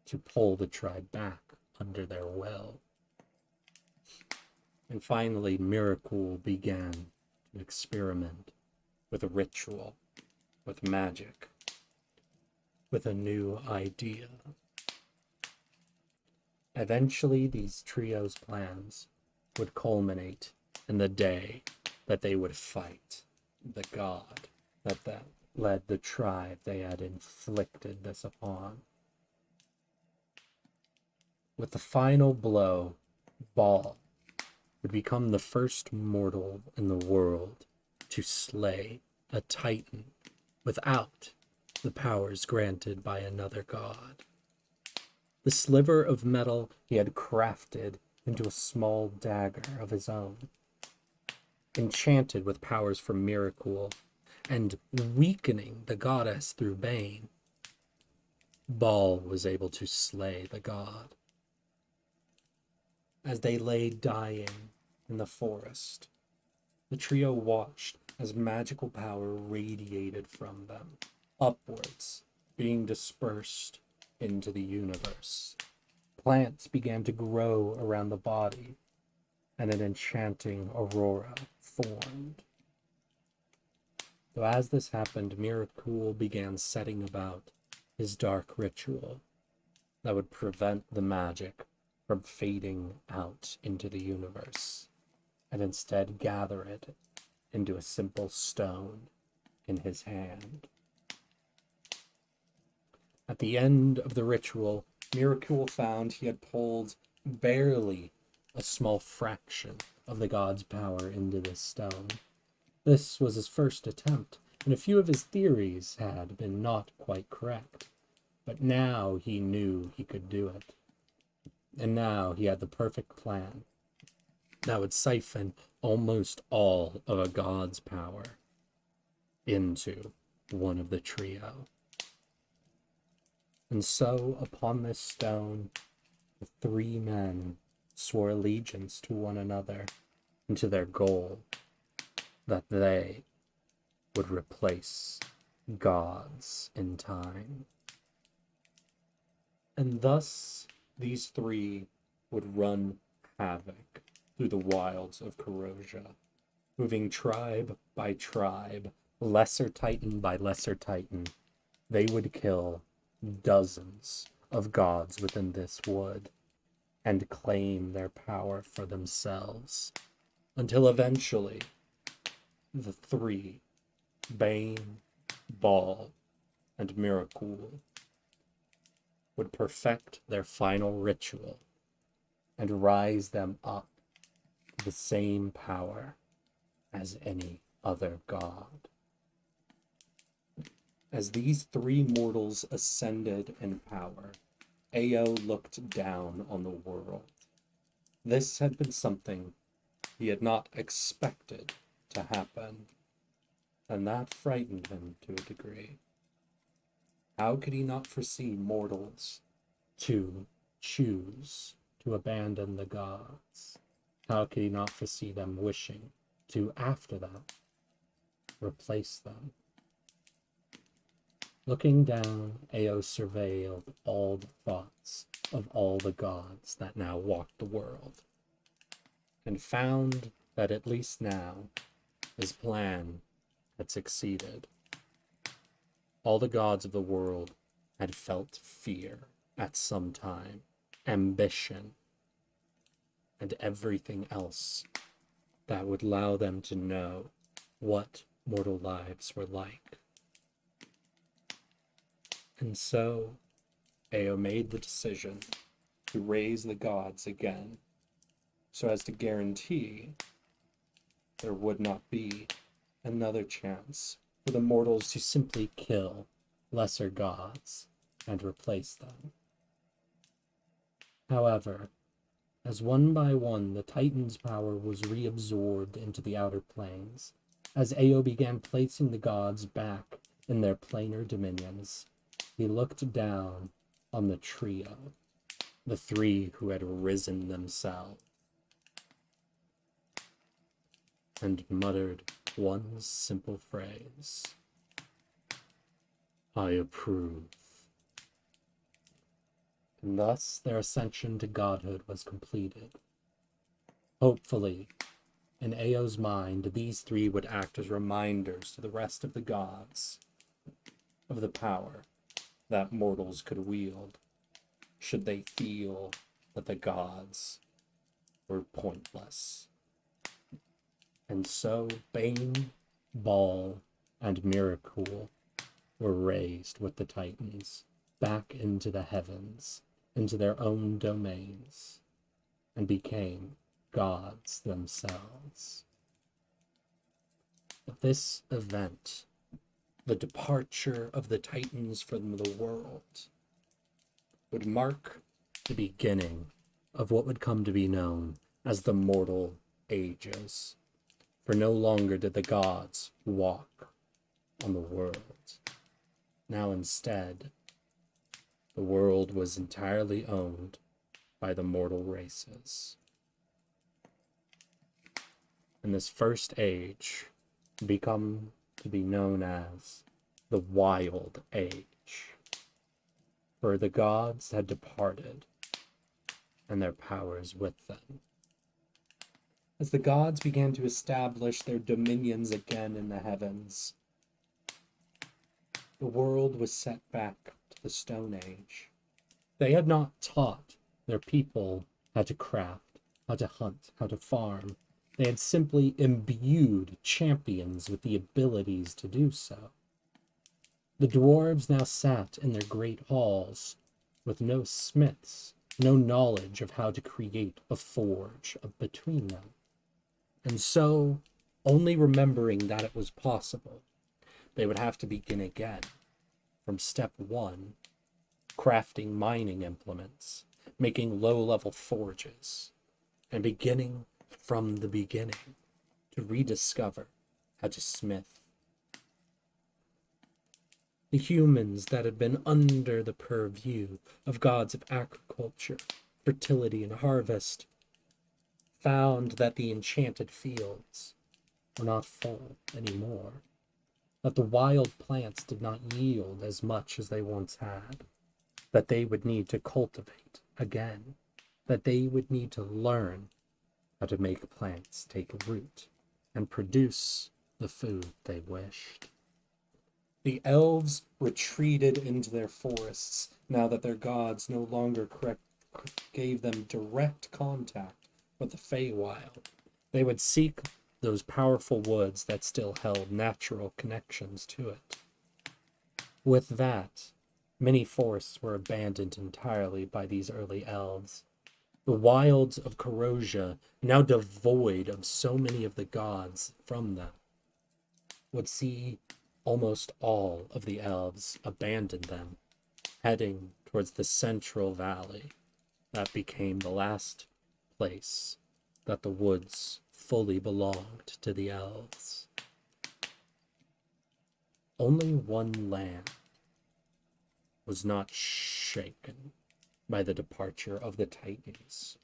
to pull the tribe back under their will. And finally, Miracle began to experiment with a ritual, with magic, with a new idea. Eventually, these trios' plans would culminate in the day that they would fight the god that led the tribe they had inflicted this upon. With the final blow, Baal would become the first mortal in the world to slay a Titan without the powers granted by another god. The sliver of metal he had crafted into a small dagger of his own, enchanted with powers from Miracle, and weakening the goddess through Bane. Baal was able to slay the god. As they lay dying in the forest, the trio watched as magical power radiated from them, upwards, being dispersed into the universe. Plants began to grow around the body, and an enchanting aurora formed. Though as this happened, Miracle began setting about his dark ritual that would prevent the magic from fading out into the universe, and instead gather it into a simple stone in his hand. At the end of the ritual, Miracle found he had pulled barely a small fraction of the god's power into this stone. This was his first attempt, and a few of his theories had been not quite correct. But now he knew he could do it. And now he had the perfect plan that would siphon almost all of a god's power into one of the trio. And so, upon this stone, the three men swore allegiance to one another and to their goal, that they would replace gods in time. And thus, these three would run havoc through the wilds of Corrosia, moving tribe by tribe, lesser titan by lesser titan. They would kill dozens of gods within this wood and claim their power for themselves, until eventually the three, Bane, Ball, and Miracle, would perfect their final ritual and rise them up to the same power as any other god. As these three mortals ascended in power, Ao looked down on the world. This had been something he had not expected to happen, and that frightened him to a degree. How could he not foresee mortals to choose to abandon the gods? How could he not foresee them wishing to, after that, replace them? Looking down, Ao surveilled all the thoughts of all the gods that now walked the world, and found that at least now his plan had succeeded. All the gods of the world had felt fear at some time, ambition, and everything else that would allow them to know what mortal lives were like. And so, Ao made the decision to raise the gods again, so as to guarantee there would not be another chance for the mortals to simply kill lesser gods and replace them. However, as one by one the Titan's power was reabsorbed into the outer planes, as Ao began placing the gods back in their planar dominions, he looked down on the trio, the three who had risen themselves, and muttered one simple phrase: "I approve." And thus their ascension to godhood was completed. Hopefully, in Ao's mind, these three would act as reminders to the rest of the gods of the power that mortals could wield, should they feel that the gods were pointless. And so Bane, Ball, and Miracle were raised with the Titans back into the heavens, into their own domains, and became gods themselves. But this event, the departure of the Titans from the world, would mark the beginning of what would come to be known as the Mortal Ages. For no longer did the gods walk on the world. Now instead, the world was entirely owned by the mortal races. And this first age become to be known as the Wild Age, for the gods had departed, and their powers with them. As the gods began to establish their dominions again in the heavens, the world was set back to the Stone Age. They had not taught their people how to craft, how to hunt, how to farm. They had simply imbued champions with the abilities to do so. The dwarves now sat in their great halls with no smiths, no knowledge of how to create a forge between them. And so, only remembering that it was possible, they would have to begin again from step one, crafting mining implements, making low-level forges, and beginning from the beginning to rediscover how to smith. The humans that had been under the purview of gods of agriculture, fertility, and harvest found that the enchanted fields were not full anymore, that the wild plants did not yield as much as they once had, that they would need to cultivate again, that they would need to learn how to make plants take root and produce the food they wished. The elves retreated into their forests now that their gods no longer gave them direct contact with the Feywild. They would seek those powerful woods that still held natural connections to it. With that, many forests were abandoned entirely by these early elves. The wilds of Corrosia, now devoid of so many of the gods from them, would see almost all of the elves abandon them, heading towards the central valley that became the last place that the woods fully belonged to the elves. Only one land was not shaken by the departure of the Titans.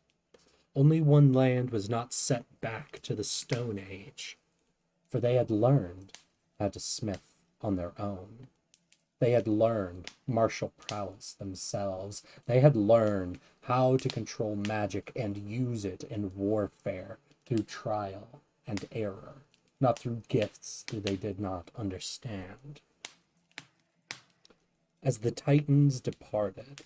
Only one land was not set back to the Stone Age, for they had learned how to smith on their own. They had learned martial prowess themselves. They had learned how to control magic and use it in warfare through trial and error, not through gifts that they did not understand. As the Titans departed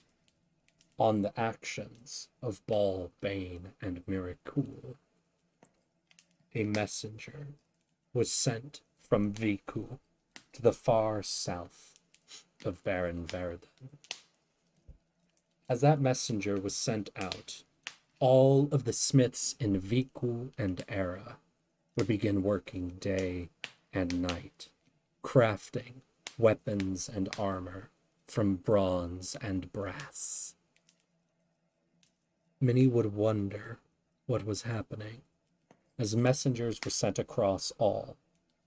on the actions of Bal, Bane, and Miracul, a messenger was sent from Viku to the far south of Barenverden. As that messenger was sent out, all of the smiths in Viku and Era would begin working day and night, crafting weapons and armor from bronze and brass. Many would wonder what was happening as messengers were sent across all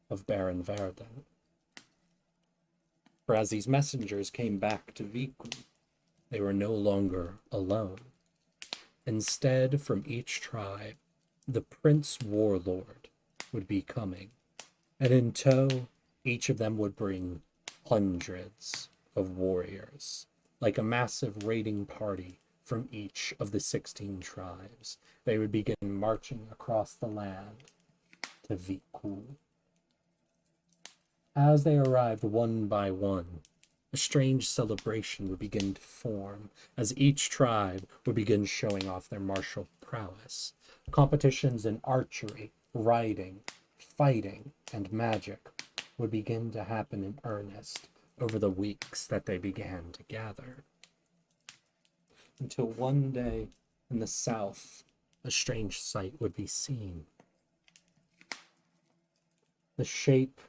of Barenverden. For as these messengers came back to Viku, they were no longer alone. Instead, from each tribe, the Prince Warlord would be coming, and in tow, each of them would bring hundreds of warriors, like a massive raiding party from each of the 16 tribes. They would begin marching across the land to Viku. As they arrived one by one, a strange celebration would begin to form, as each tribe would begin showing off their martial prowess. Competitions in archery, riding, fighting, and magic would begin to happen in earnest over the weeks that they began to gather. Until one day, in the south, a strange sight would be seen. The shape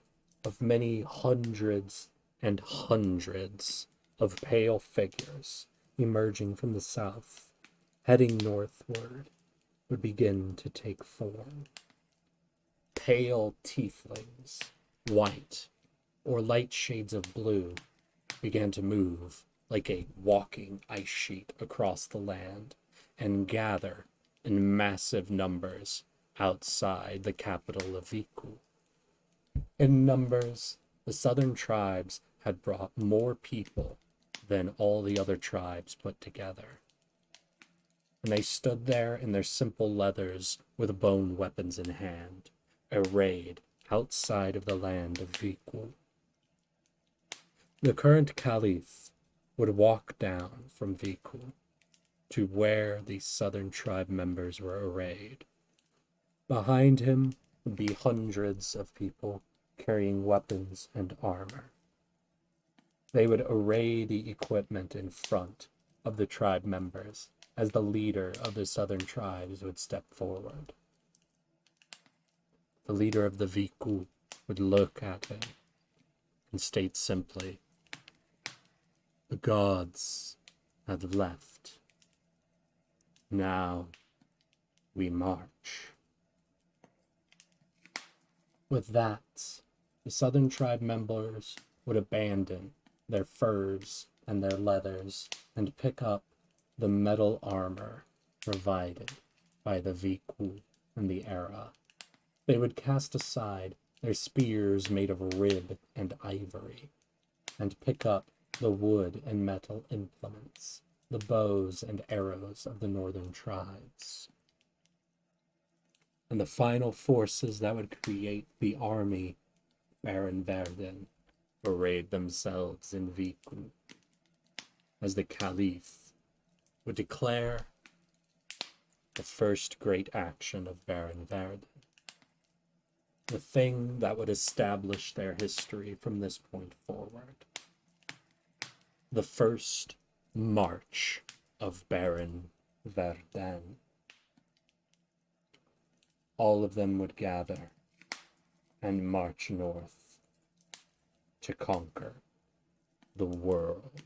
of many hundreds and hundreds of pale figures emerging from the south, heading northward, would begin to take form. Pale tieflings, white or light shades of blue, began to move like a walking ice sheet across the land and gather in massive numbers outside the capital of Viku. In numbers, the southern tribes had brought more people than all the other tribes put together. And they stood there in their simple leathers with bone weapons in hand, arrayed outside of the land of Viku. The current Caliph would walk down from Viku to where the southern tribe members were arrayed. Behind him would be hundreds of people carrying weapons and armor. They would array the equipment in front of the tribe members as the leader of the southern tribes would step forward. The leader of the Viku would look at him and state simply, "The gods have left. Now we march." With that, the southern tribe members would abandon their furs and their leathers and pick up the metal armor provided by the Viku and the Era. They would cast aside their spears made of rib and ivory and pick up the wood and metal implements, the bows and arrows of the northern tribes. and the final forces that would create the army Barenverden arrayed themselves in Viku as the Caliph would declare the first great action of Barenverden, the thing that would establish their history from this point forward. The first march of Barenverden. All of them would gather and march north to conquer the world.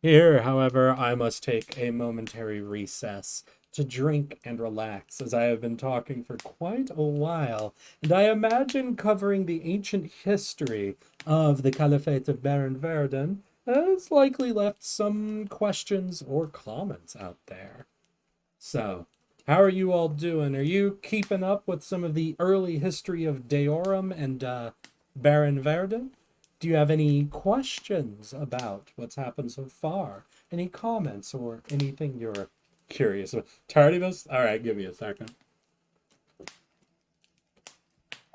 Here, however, I must take a momentary recess to drink and relax, as I have been talking for quite a while, and I imagine covering the ancient history of the Caliphate of Barenverden has likely left some questions or comments out there. So, how are you all doing? Are you keeping up with some of the early history of Deorum and Barenverden? Do you have any questions about what's happened so far? Any comments or anything you're curious about? Tardiness? All right, give me a second.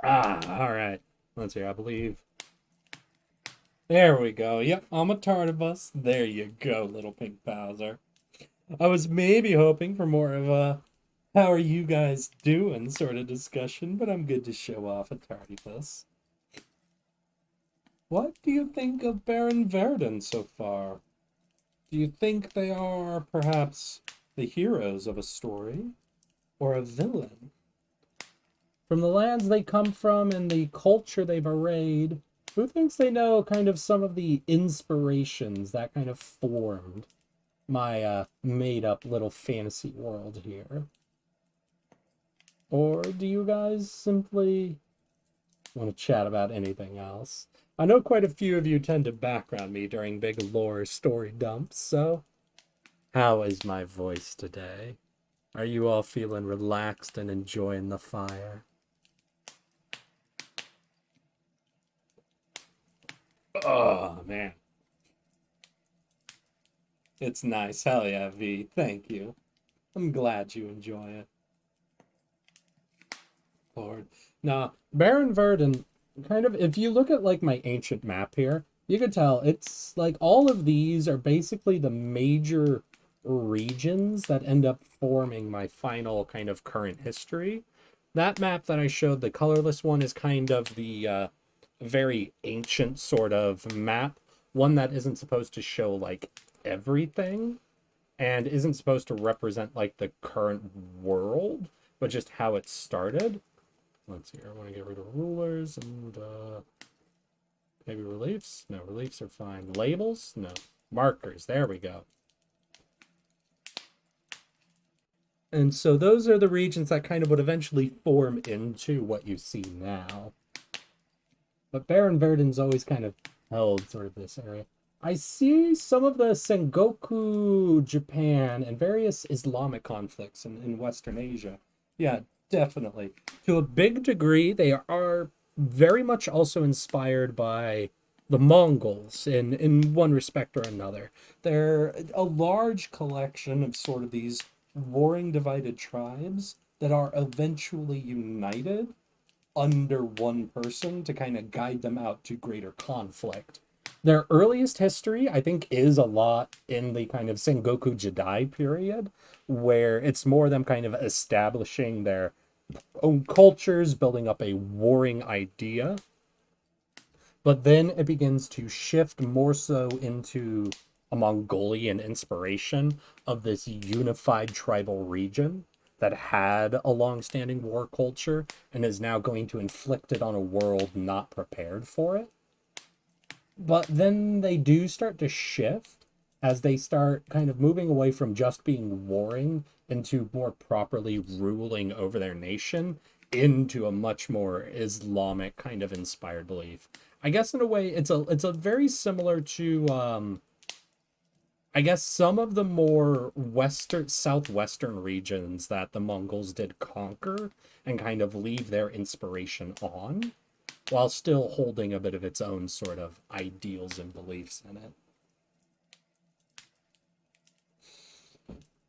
All right. Let's see, I believe. There we go. Yep, I'm a Tardibus. There you go, little pink Bowser. I was maybe hoping for more of a how are you guys doing sort of discussion, but I'm good to show off a Tardibus. What do you think of Barenverden so far? Do you think they are perhaps the heroes of a story or a villain? From the lands they come from and the culture they've arrayed, who thinks they know kind of some of the inspirations that kind of formed my made-up little fantasy world here? Or do you guys simply want to chat about anything else? I know quite a few of you tend to background me during big lore story dumps, so how is my voice today? Are you all feeling relaxed and enjoying the fire? Oh, man. It's nice. Hell yeah, V. Thank you. I'm glad you enjoy it. Lord. Now, Barenverden, kind of, if you look at like my ancient map here, you can tell it's like all of these are basically the major regions that end up forming my final kind of current history. That map that I showed, the colorless one, is kind of the very ancient sort of map, one that isn't supposed to show like everything and isn't supposed to represent like the current world, but just how it started. Let's see here. I want to get rid of rulers and maybe reliefs. No, reliefs are fine. Labels? No. Markers. There we go. And so those are the regions that kind of would eventually form into what you see now. But Barenverden's always kind of held sort of this area. I see some of the Sengoku Japan and various Islamic conflicts in Western Asia. Yeah, definitely. To a big degree, they are very much also inspired by the Mongols in one respect or another. They're a large collection of sort of these warring divided tribes that are eventually united under one person to kind of guide them out to greater conflict. Their earliest history, I think, is a lot in the kind of Sengoku Jidai period, where it's more them kind of establishing their own cultures, building up a warring idea. But then it begins to shift more so into a Mongolian inspiration of this unified tribal region that had a long-standing war culture and is now going to inflict it on a world not prepared for it. But then they do start to shift as they start kind of moving away from just being warring into more properly ruling over their nation into a much more Islamic kind of inspired belief. I guess in a way it's a very similar to I guess some of the more southwestern regions that the Mongols did conquer and kind of leave their inspiration on, while still holding a bit of its own sort of ideals and beliefs in it.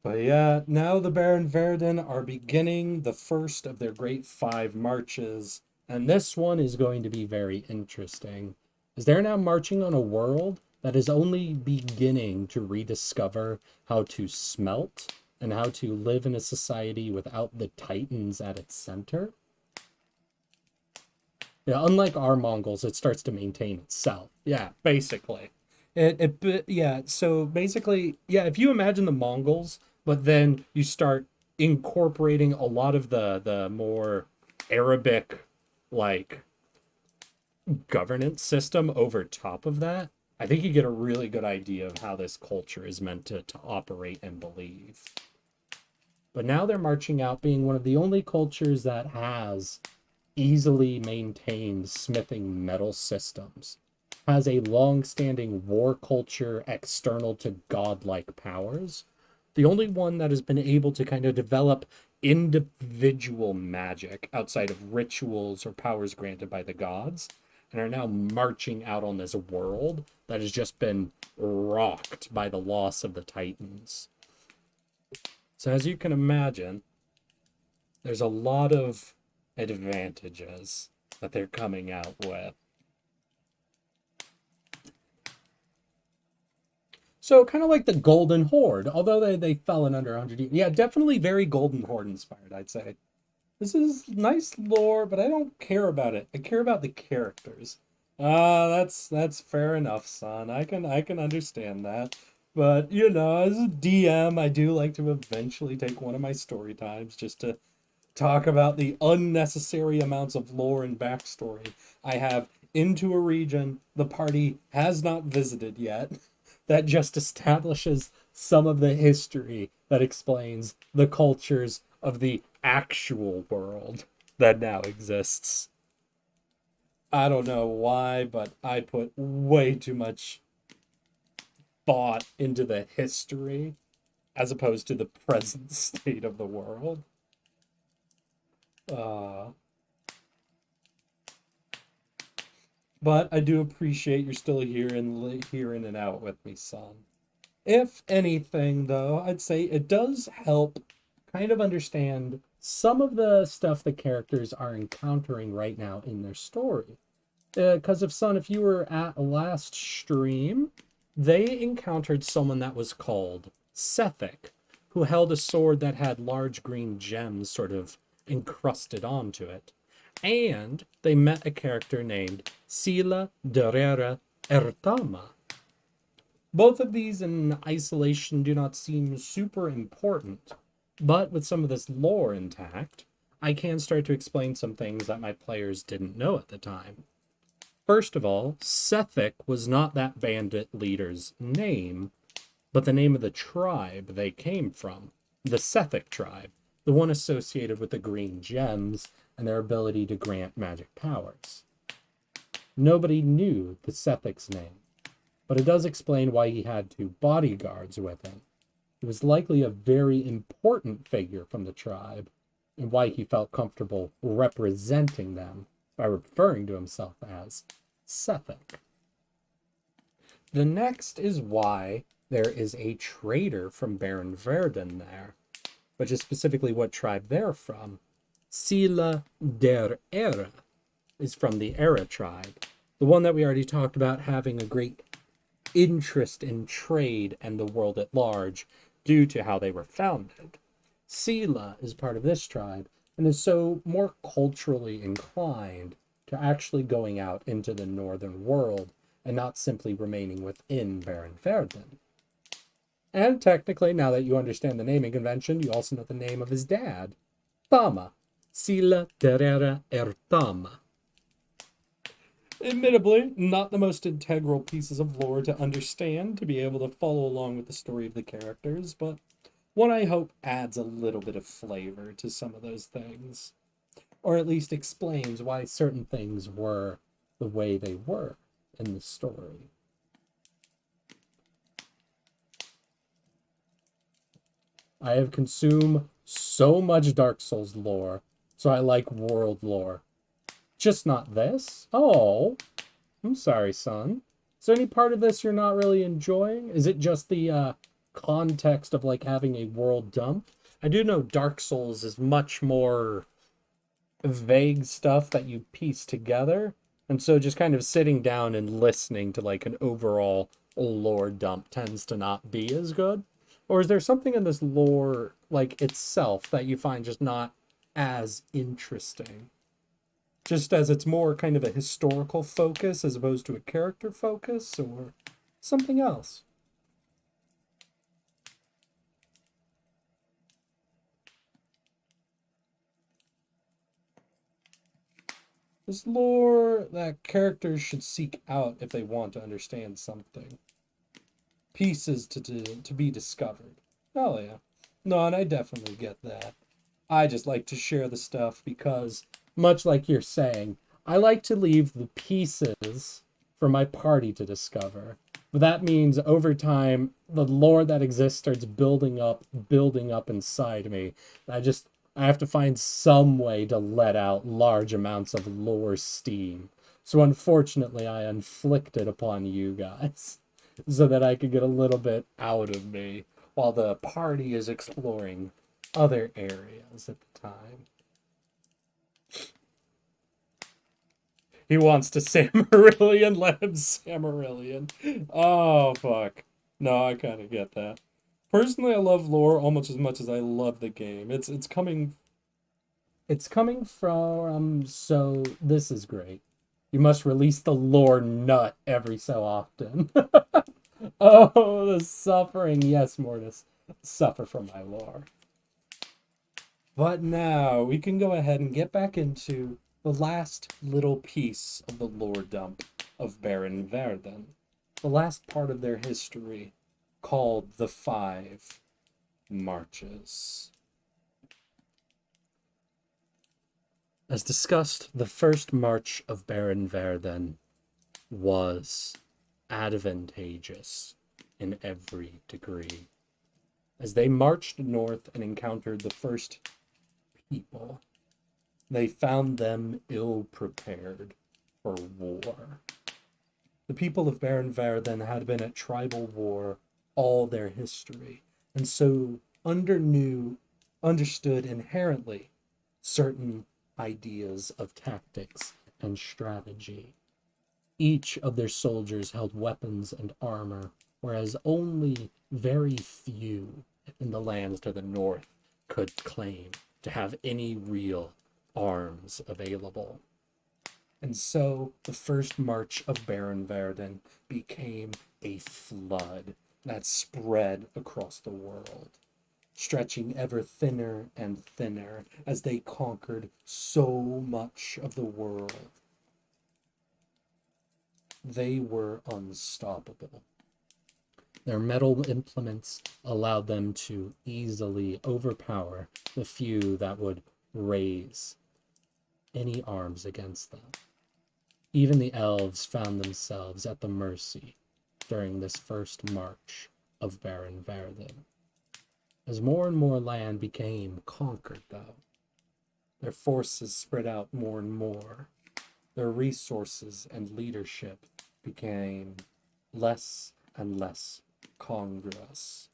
But yeah, now the Barenverden are beginning the first of their great 5 marches, and this one is going to be very interesting, as they're now marching on a world that is only beginning to rediscover how to smelt and how to live in a society without the Titans at its center. Yeah, unlike our Mongols, it starts to maintain itself. Yeah, basically. Yeah, so basically, yeah, if you imagine the Mongols, but then you start incorporating a lot of the more Arabic like governance system over top of that, I think you get a really good idea of how this culture is meant to operate and believe. But now they're marching out being one of the only cultures that has easily maintained smithing metal systems, has a long-standing war culture external to godlike powers, the only one that has been able to kind of develop individual magic outside of rituals or powers granted by the gods, and are now marching out on this world that has just been rocked by the loss of the Titans. So as you can imagine, there's a lot of advantages that they're coming out with. So kind of like the Golden Horde, although they fell in under 100 years. Yeah, definitely very Golden Horde inspired, I'd say. This is nice lore, but I don't care about it. I care about the characters. That's fair enough, son. I can understand that. But you know, as a DM, I do like to eventually take one of my story times just to talk about the unnecessary amounts of lore and backstory I have into a region the party has not visited yet, that just establishes some of the history that explains the cultures of the actual world that now exists. I don't know why, but I put way too much thought into the history as opposed to the present state of the world. Uh, but I do appreciate you're still here and here in and out with me, son. If anything, though, I'd say it does help kind of understand some of the stuff the characters are encountering right now in their story. Because if, son, if you were at last stream, they encountered someone that was called Sethic, who held a sword that had large green gems sort of encrusted onto it. And they met a character named Sila Derera Ertama. Both of these in isolation do not seem super important, but with some of this lore intact, I can start to explain some things that my players didn't know at the time. First of all, Sethic was not that bandit leader's name, but the name of the tribe they came from, the Sethic tribe, the one associated with the green gems and their ability to grant magic powers. Nobody knew the Sethic's name, but it does explain why he had 2 bodyguards with him. He was likely a very important figure from the tribe, and why he felt comfortable representing them by referring to himself as Sethic. The next is why there is a trader from Barenverden there, which is specifically what tribe they're from. Sila der Era is from the Era tribe, the one that we already talked about having a great interest in trade and the world at large due to how they were founded. Sila is part of this tribe and is so more culturally inclined to actually going out into the northern world and not simply remaining within Barenverden. And technically, now that you understand the naming convention, you also know the name of his dad, Tama, Sila Terera Ertama. Admittedly, not the most integral pieces of lore to understand to be able to follow along with the story of the characters, but one I hope adds a little bit of flavor to some of those things, or at least explains why certain things were the way they were in the story. I have consumed so much Dark Souls lore, so I like world lore. Just not this? Oh, I'm sorry, son. Is there any part of this you're not really enjoying? Is it just the context of like having a world dump. I do know Dark Souls is much more vague stuff that you piece together. And so just kind of sitting down and listening to like an overall lore dump tends to not be as good. Or is there something in this lore like itself that you find just not as interesting? Just as it's more kind of a historical focus as opposed to a character focus, or something else? This lore that characters should seek out if they want to understand something. Pieces to be discovered. Oh yeah. No, and I definitely get that. I just like to share the stuff because, much like you're saying, I like to leave the pieces for my party to discover. But that means over time, the lore that exists starts building up inside me. I have to find some way to let out large amounts of lore steam. So unfortunately, I inflicted upon you guys so that I could get a little bit out of me while the party is exploring other areas at the time. He wants to Samarillion, let him Samarillion. Oh, fuck. No, I kind of get that. Personally, I love lore almost as much as I love the game. It's coming from, so this is great. You must release the lore nut every so often. Oh, the suffering. Yes, Mortis. Suffer from my lore. But now we can go ahead and get back into the last little piece of the lore dump of Barenverden. The last part of their history, called the Five Marches. As discussed, the first march of Barenverden was advantageous in every degree. As they marched north and encountered the first people, they found them ill prepared for war. The people of Barenverden had been at tribal war all their history, and so understood inherently certain ideas of tactics and strategy. Each of their soldiers held weapons and armor, whereas only very few in the lands to the north could claim to have any real arms available. And so the first march of Barenverden became a flood that spread across the world, stretching ever thinner and thinner as they conquered so much of the world. They were unstoppable. Their metal implements allowed them to easily overpower the few that would raise any arms against them. Even the elves found themselves at the mercy during this first march of Barenverden. As more and more land became conquered, though, their forces spread out more and more. Their resources and leadership became less and less congruous.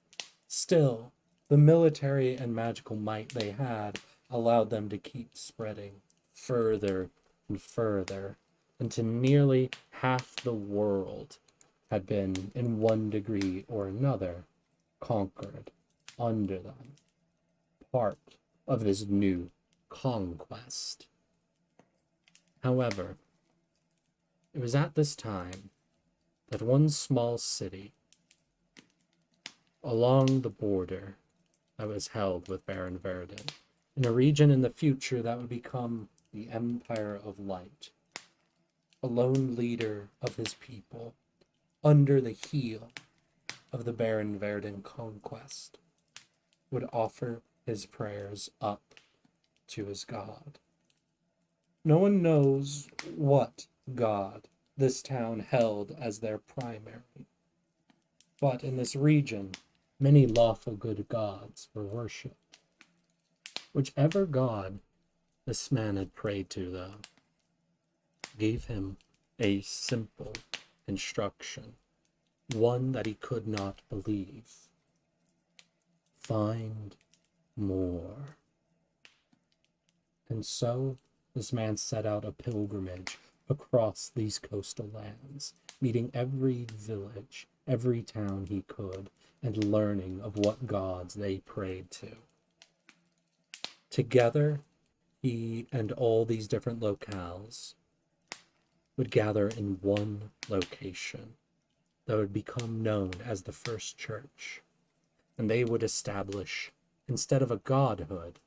Still, the military and magical might they had allowed them to keep spreading further and further, until nearly half the world had been, in one degree or another, conquered under them, part of this new conquest. However, it was at this time that one small city along the border that was held with Barenverden, in a region in the future that would become the Empire of Light, a lone leader of his people, under the heel of the Barenverden conquest, would offer his prayers up to his god. No one knows what god this town held as their primary, but in this region, many lawful good gods were worshipped. Whichever god this man had prayed to, though, gave him a simple instruction, one that he could not believe. find more. And so this man set out a pilgrimage across these coastal lands, meeting every village, every town he could, and learning of what gods they prayed to. Together, he and all these different locales would gather in one location that would become known as the First Church. And they would establish, instead of a godhood,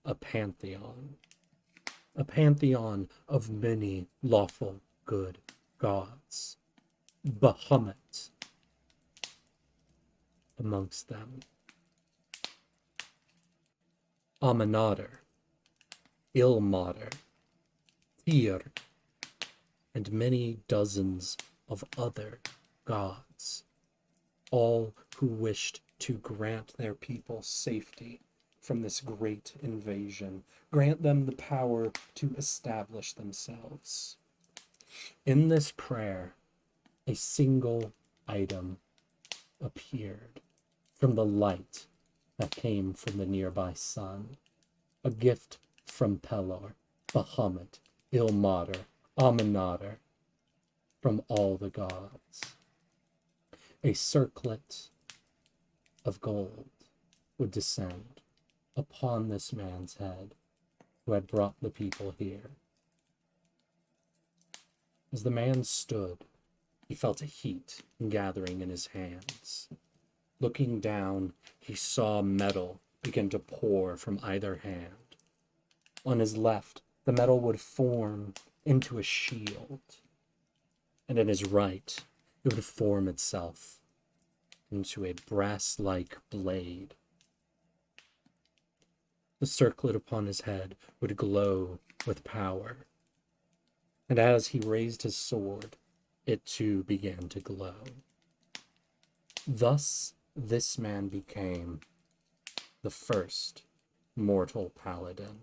a pantheon of many lawful good gods. Bahamut amongst them. Amanadr, Ilmater, Tyr, and many dozens of other gods, all who wished to grant their people safety from this great invasion, grant them the power to establish themselves. In this prayer, a single item appeared from the light that came from the nearby sun, a gift from Pelor, Bahamut, Ilmater, Amanadr, from all the gods. A circlet of gold would descend upon this man's head who had brought the people here. As the man stood, he felt a heat gathering in his hands. Looking down, he saw metal begin to pour from either hand. On his left, the metal would form into a shield, and in his right, it would form itself into a brass-like blade. The circlet upon his head would glow with power, and as he raised his sword, it too began to glow. Thus, this man became the first mortal paladin,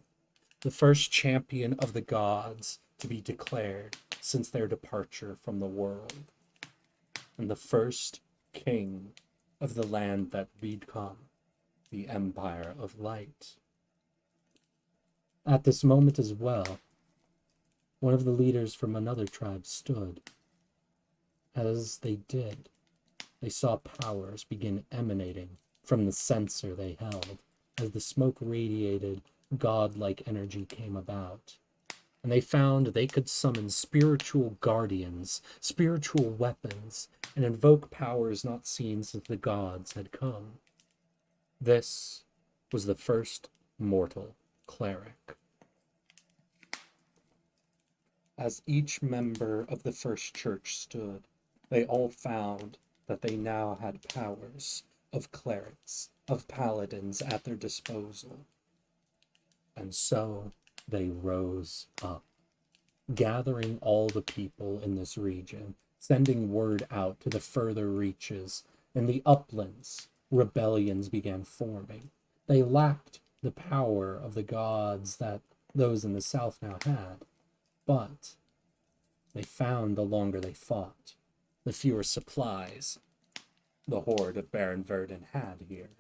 the first champion of the gods to be declared since their departure from the world, and the first king of the land that would become the Empire of Light. At this moment as well, one of the leaders from another tribe stood. As they did, they saw powers begin emanating from the censer they held, as the smoke radiated godlike energy came about. And they found they could summon spiritual guardians, spiritual weapons, and invoke powers not seen since the gods had come. This was the first mortal cleric. As each member of the First Church stood, they all found that they now had powers of clerics, of paladins at their disposal. And so they rose up, gathering all the people in this region, sending word out to the further reaches. In the uplands, rebellions began forming. They lacked the power of the gods that those in the south now had, but they found the longer they fought, the fewer supplies the horde of Barenverden had here.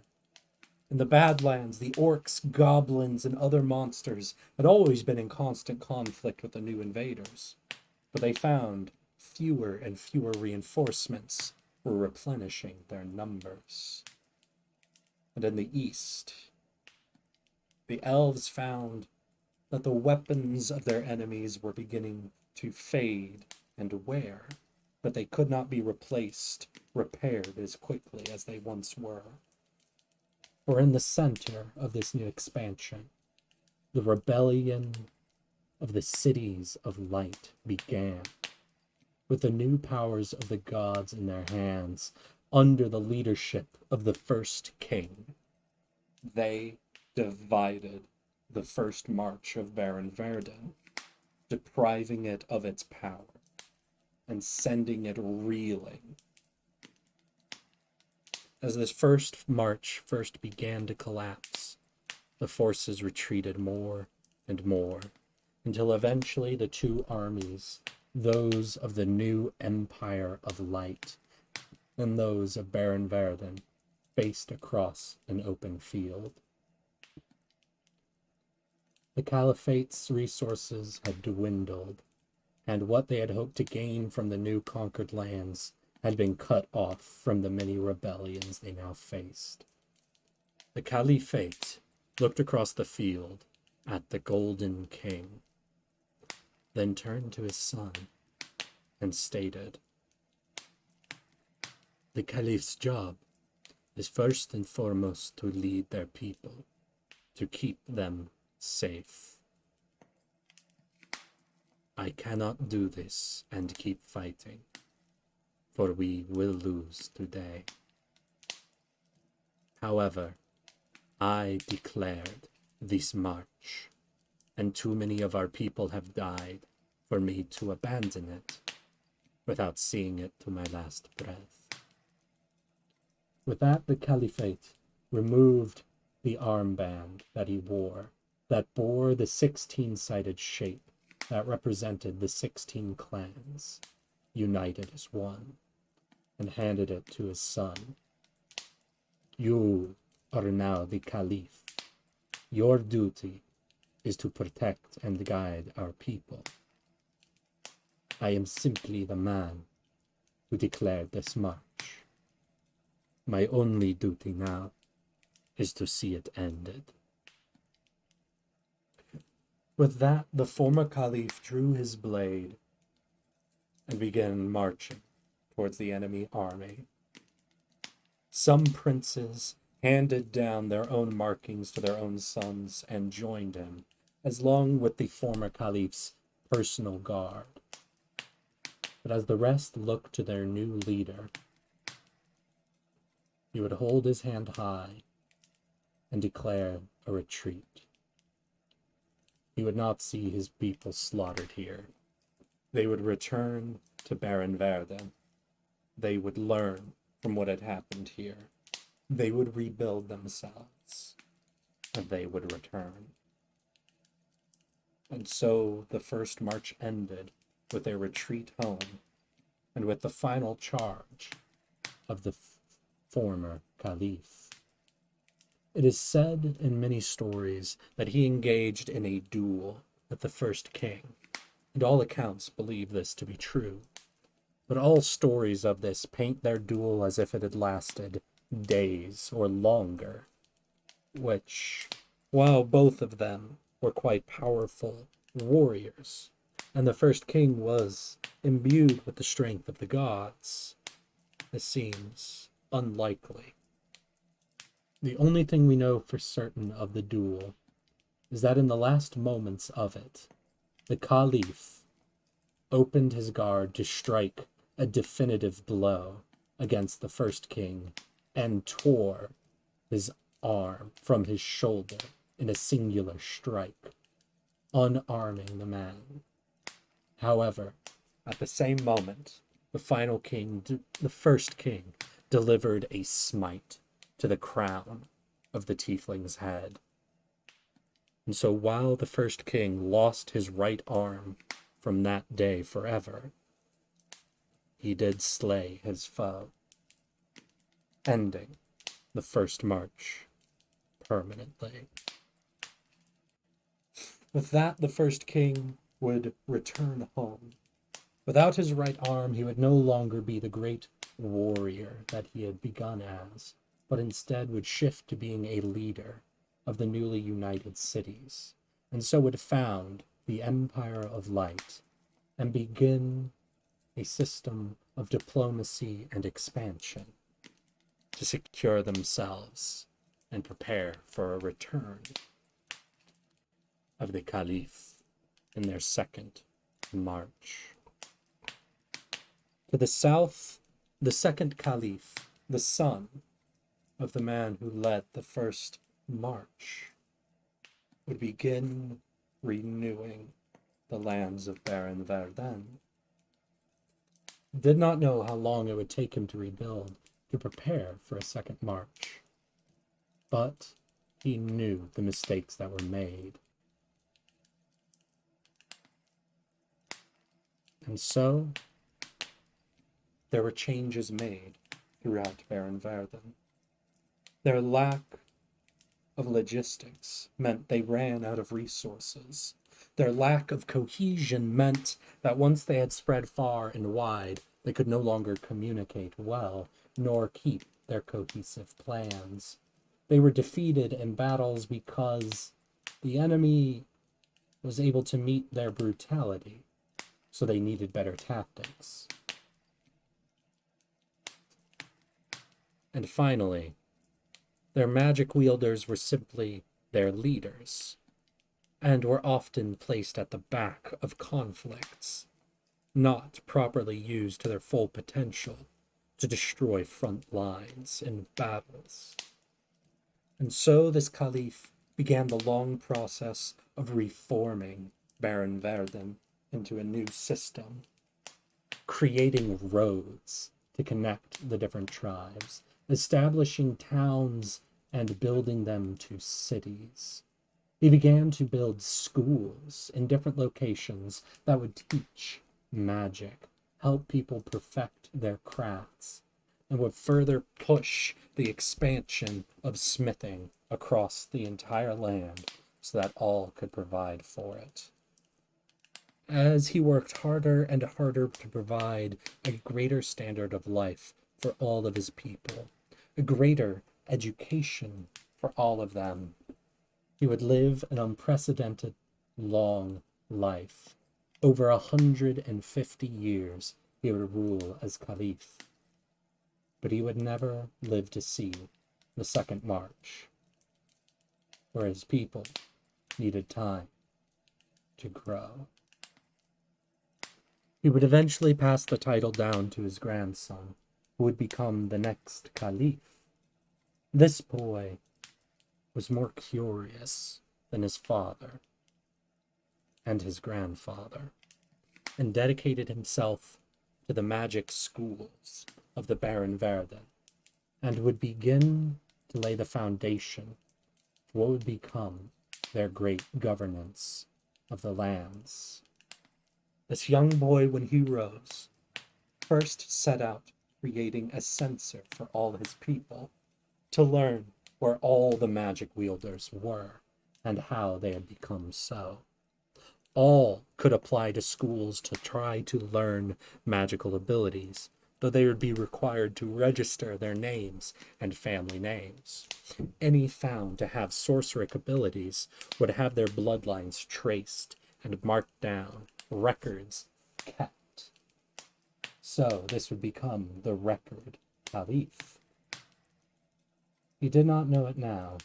In the Badlands, the orcs, goblins, and other monsters had always been in constant conflict with the new invaders, but they found fewer and fewer reinforcements were replenishing their numbers. And in the east, the elves found that the weapons of their enemies were beginning to fade and wear, that they could not be repaired as quickly as they once were. For in the center of this new expansion, the rebellion of the cities of light began, with the new powers of the gods in their hands, under the leadership of the first king. They divided the first march of Barenverden, depriving it of its power and sending it reeling. As this first march first began to collapse, the forces retreated more and more, until eventually the two armies, those of the new Empire of Light and those of Barenverden faced across an open field. The Caliphate's resources had dwindled, and what they had hoped to gain from the new conquered lands had been cut off from the many rebellions they now faced. The Caliphate looked across the field at the Golden King, then turned to his son and stated, "The Caliph's job is first and foremost to lead their people, to keep them safe. I cannot do this and keep fighting, for we will lose today. However, I declared this march, and too many of our people have died for me to abandon it without seeing it to my last breath." With that, the Caliphate removed the armband that he wore, that bore the 16-sided shape that represented the 16 clans, united as one, and handed it to his son. "You are now the Caliph. Your duty is to protect and guide our people. I am simply the man who declared this march. My only duty now is to see it ended." With that, the former Caliph drew his blade and began marching towards the enemy army. Some princes handed down their own markings to their own sons and joined him, as long with the former Caliph's personal guard. But as the rest looked to their new leader, he would hold his hand high and declare a retreat. He would not see his people slaughtered here. They would return to Barenverden. They would learn from what had happened here. They would rebuild themselves, and they would return. And so the first march ended with their retreat home, and with the final charge of the former Caliph. It is said in many stories that he engaged in a duel with the first king, and all accounts believe this to be true. But all stories of this paint their duel as if it had lasted days or longer, which, while both of them were quite powerful warriors, and the first king was imbued with the strength of the gods, this seems unlikely. The only thing we know for certain of the duel is that in the last moments of it, the Caliph opened his guard to strike a definitive blow against the first king and tore his arm from his shoulder in a singular strike, unarming the man. However, at the same moment, the first king delivered a smite to the crown of the tiefling's head. And so while the first king lost his right arm from that day forever, he did slay his foe, ending the first march permanently. With that, the first king would return home. Without his right arm, he would no longer be the great warrior that he had begun as, but instead would shift to being a leader of the newly united cities, and so would found the Empire of Light and begin a system of diplomacy and expansion to secure themselves and prepare for a return of the Caliph in their second march. To the south, the second Caliph, the son of the man who led the first march, would begin renewing the lands of Barenverden. Did not know how long it would take him to rebuild, to prepare for a second march. But he knew the mistakes that were made. And so, there were changes made. throughout Barenverden. Their lack of logistics meant they ran out of resources. Their lack of cohesion meant that once they had spread far and wide, they could no longer communicate well, nor keep their cohesive plans. They were defeated in battles because the enemy was able to meet their brutality, so they needed better tactics. And finally, their magic wielders were simply their leaders, and were often placed at the back of conflicts, not properly used to their full potential to destroy front lines in battles. And so this Caliph began the long process of reforming Barenverden into a new system, creating roads to connect the different tribes, establishing towns and building them to cities. He began to build schools in different locations that would teach magic, help people perfect their crafts, and would further push the expansion of smithing across the entire land so that all could provide for it. As he worked harder and harder to provide a greater standard of life for all of his people, a greater education for all of them, he would live an unprecedented long life. Over 150 years he would rule as Caliph. But he would never live to see the second march, where his people needed time to grow. He would eventually pass the title down to his grandson, who would become the next Caliph. This boy was more curious than his father and his grandfather, and dedicated himself to the magic schools of the Barenverden, and would begin to lay the foundation for what would become their great governance of the lands. This young boy, when he rose, first set out creating a censor for all his people, to learn where all the magic wielders were and how they had become so. All could apply to schools to try to learn magical abilities, though they would be required to register their names and family names. Any found to have sorceric abilities would have their bloodlines traced and marked down, records kept. So this would become the Record Caliph. He did not know it now,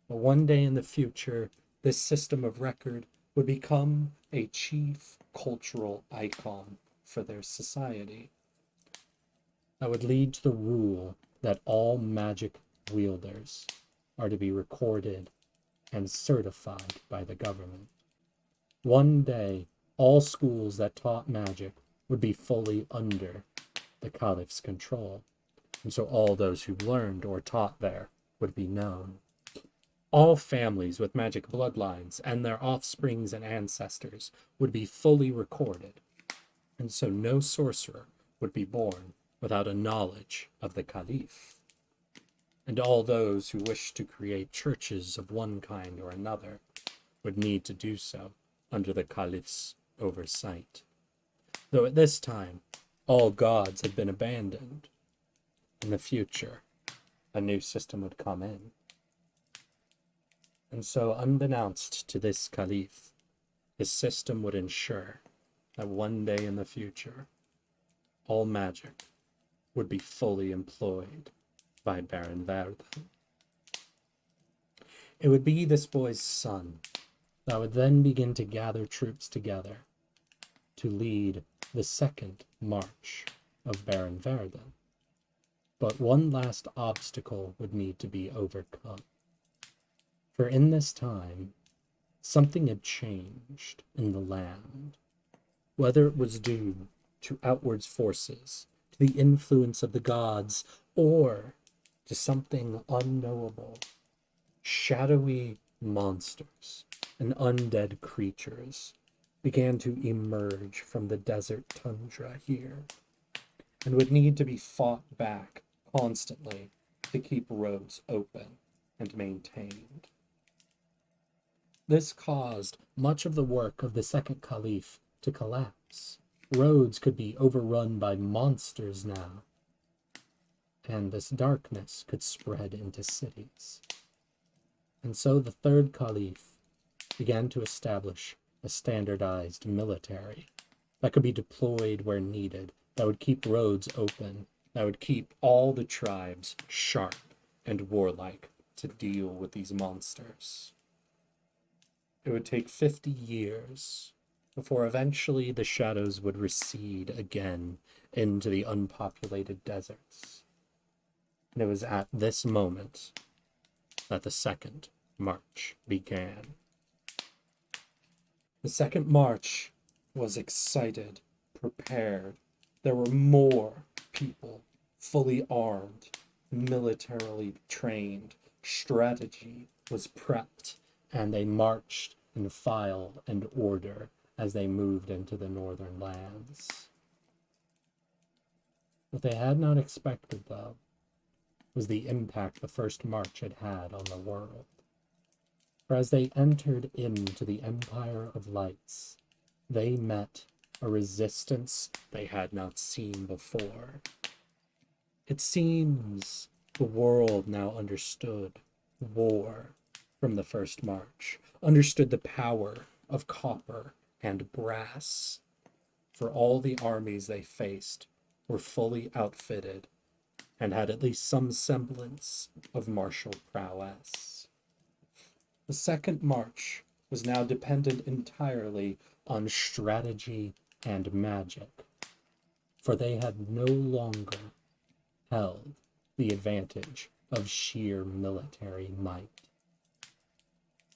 but one day in the future, this system of record would become a chief cultural icon for their society. That would lead to the rule that all magic wielders are to be recorded and certified by the government. One day, all schools that taught magic would be fully under the Caliph's control, and so all those who learned or taught there would be known. All families with magic bloodlines and their offsprings and ancestors would be fully recorded, and so no sorcerer would be born without a knowledge of the Caliph. And all those who wished to create churches of one kind or another would need to do so under the Caliph's oversight. Though at this time, all gods had been abandoned. In the future, a new system would come in. And so, unbeknownst to this Caliph, his system would ensure that one day in the future, all magic would be fully employed by Barenverden. It would be this boy's son that would then begin to gather troops together to lead the second march of Barenverden. But one last obstacle would need to be overcome. For in this time, something had changed in the land, whether it was due to outward forces, to the influence of the gods, or to something unknowable. Shadowy monsters and undead creatures began to emerge from the desert tundra here, and would need to be fought back constantly to keep roads open and maintained. This caused much of the work of the second Caliph to collapse. Roads could be overrun by monsters now, and this darkness could spread into cities. And so the third Caliph began to establish a standardized military that could be deployed where needed, that would keep roads open, that would keep all the tribes sharp and warlike to deal with these monsters. It would take 50 years before eventually the shadows would recede again into the unpopulated deserts. And it was at this moment that the second march began. The second march was excited, prepared. There were more people, fully armed, militarily trained. Strategy was prepped, and they marched in file and order as they moved into the northern lands. What they had not expected, though, was the impact the first march had had on the world. For as they entered into the Empire of Lights, they met a resistance they had not seen before. It seems the world now understood war from the first march, understood the power of copper and brass, for all the armies they faced were fully outfitted and had at least some semblance of martial prowess. The second march was now dependent entirely on strategy and magic, for they had no longer held the advantage of sheer military might.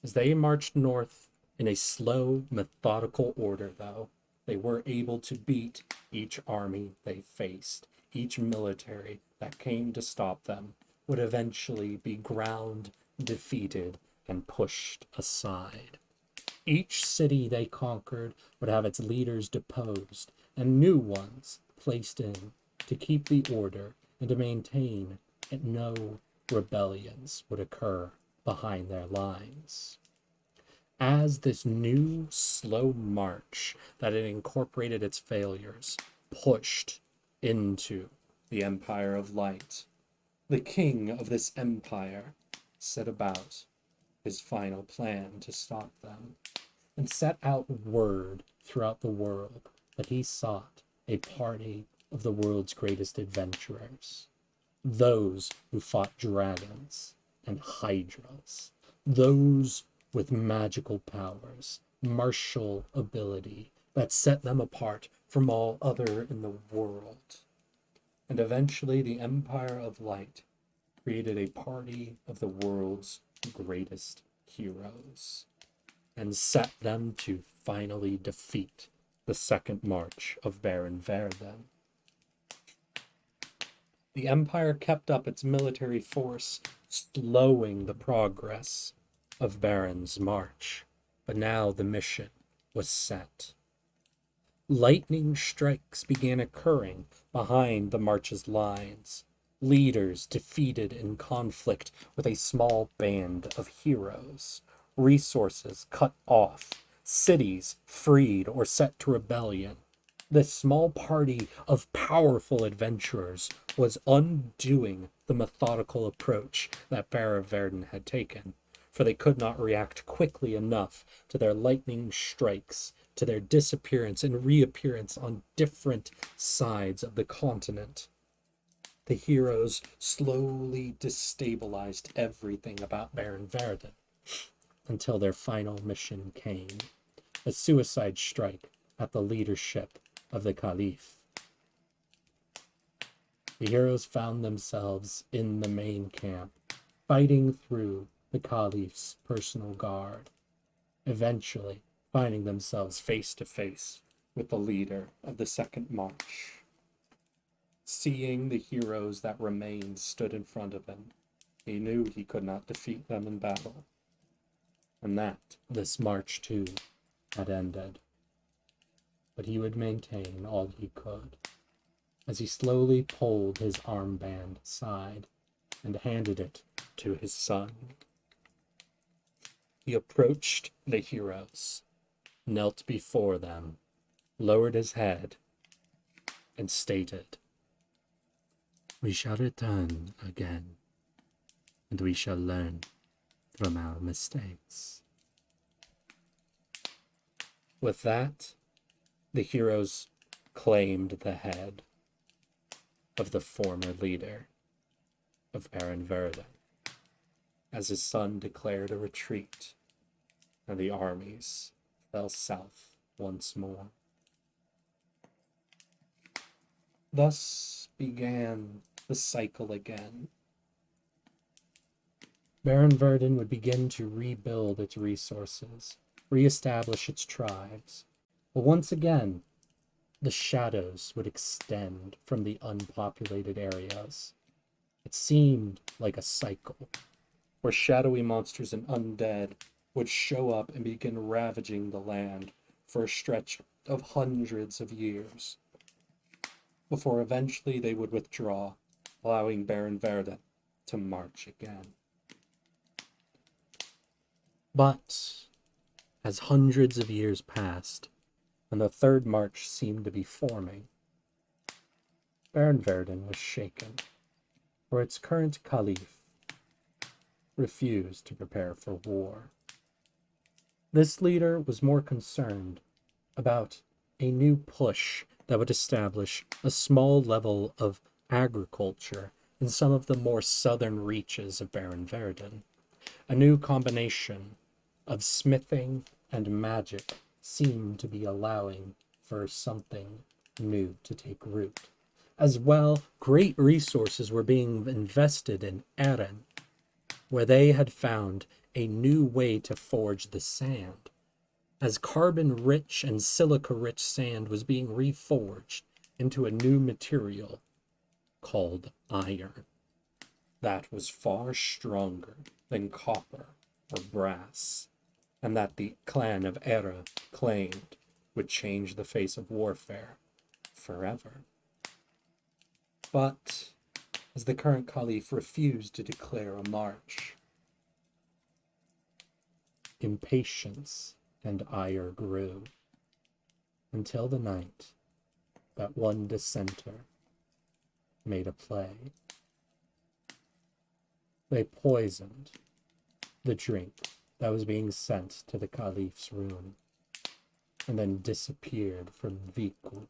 As they marched north in a slow, methodical order, though, they were able to beat each army they faced. Each military that came to stop them would eventually be ground, defeated, and pushed aside. Each city they conquered would have its leaders deposed and new ones placed in to keep the order and to maintain that no rebellions would occur behind their lines. As this new slow march that had incorporated its failures pushed into the Empire of Light, the king of this empire set about his final plan to stop them, and set out word throughout the world that he sought a party of the world's greatest adventurers, those who fought dragons and hydras, those with magical powers, martial ability that set them apart from all other in the world. And eventually the Empire of Light created a party of the world's greatest heroes and set them to finally defeat the second march of Barenverden. The Empire kept up its military force, slowing the progress of Barren's march, but now the mission was set. Lightning strikes began occurring behind the march's lines, leaders defeated in conflict with a small band of heroes, resources cut off, cities freed or set to rebellion. This small party of powerful adventurers was undoing the methodical approach that Barenverden had taken, for they could not react quickly enough to their lightning strikes, to their disappearance and reappearance on different sides of the continent. The heroes slowly destabilized everything about Barenverden until their final mission came, a suicide strike at the leadership of the Caliph. The heroes found themselves in the main camp, fighting through the Caliph's personal guard, eventually finding themselves face to face with the leader of the second march. Seeing the heroes that remained stood in front of him, he knew he could not defeat them in battle, and that this march too had ended. But he would maintain all he could. as he slowly pulled his armband aside and handed it to his son. He approached the heroes, knelt before them, lowered his head, and stated, "We shall return again, and we shall learn from our mistakes." With that, the heroes claimed the head of the former leader of Barenverden, as his son declared a retreat, and the armies fell south once more. Thus began the cycle again. Barenverden would begin to rebuild its resources, reestablish its tribes, but once again, the shadows would extend from the unpopulated areas. It seemed like a cycle, where shadowy monsters and undead would show up and begin ravaging the land for a stretch of hundreds of years, before eventually they would withdraw, allowing Barenverden to march again. But as hundreds of years passed, and the third march seemed to be forming, Barenverden was shaken, for its current caliph refused to prepare for war. This leader was more concerned about a new push that would establish a small level of agriculture in some of the more southern reaches of Barenverden. A new combination of smithing and magic seemed to be allowing for something new to take root. As well, great resources were being invested in Barren, where they had found a new way to forge the sand, as carbon-rich and silica-rich sand was being reforged into a new material called iron that was far stronger than copper or brass, and that the clan of Era claimed would change the face of warfare forever. But as the current caliph refused to declare a march, impatience and ire grew, until the night that one dissenter made a play. They poisoned the drink that was being sent to the caliph's room, and then disappeared from Viku,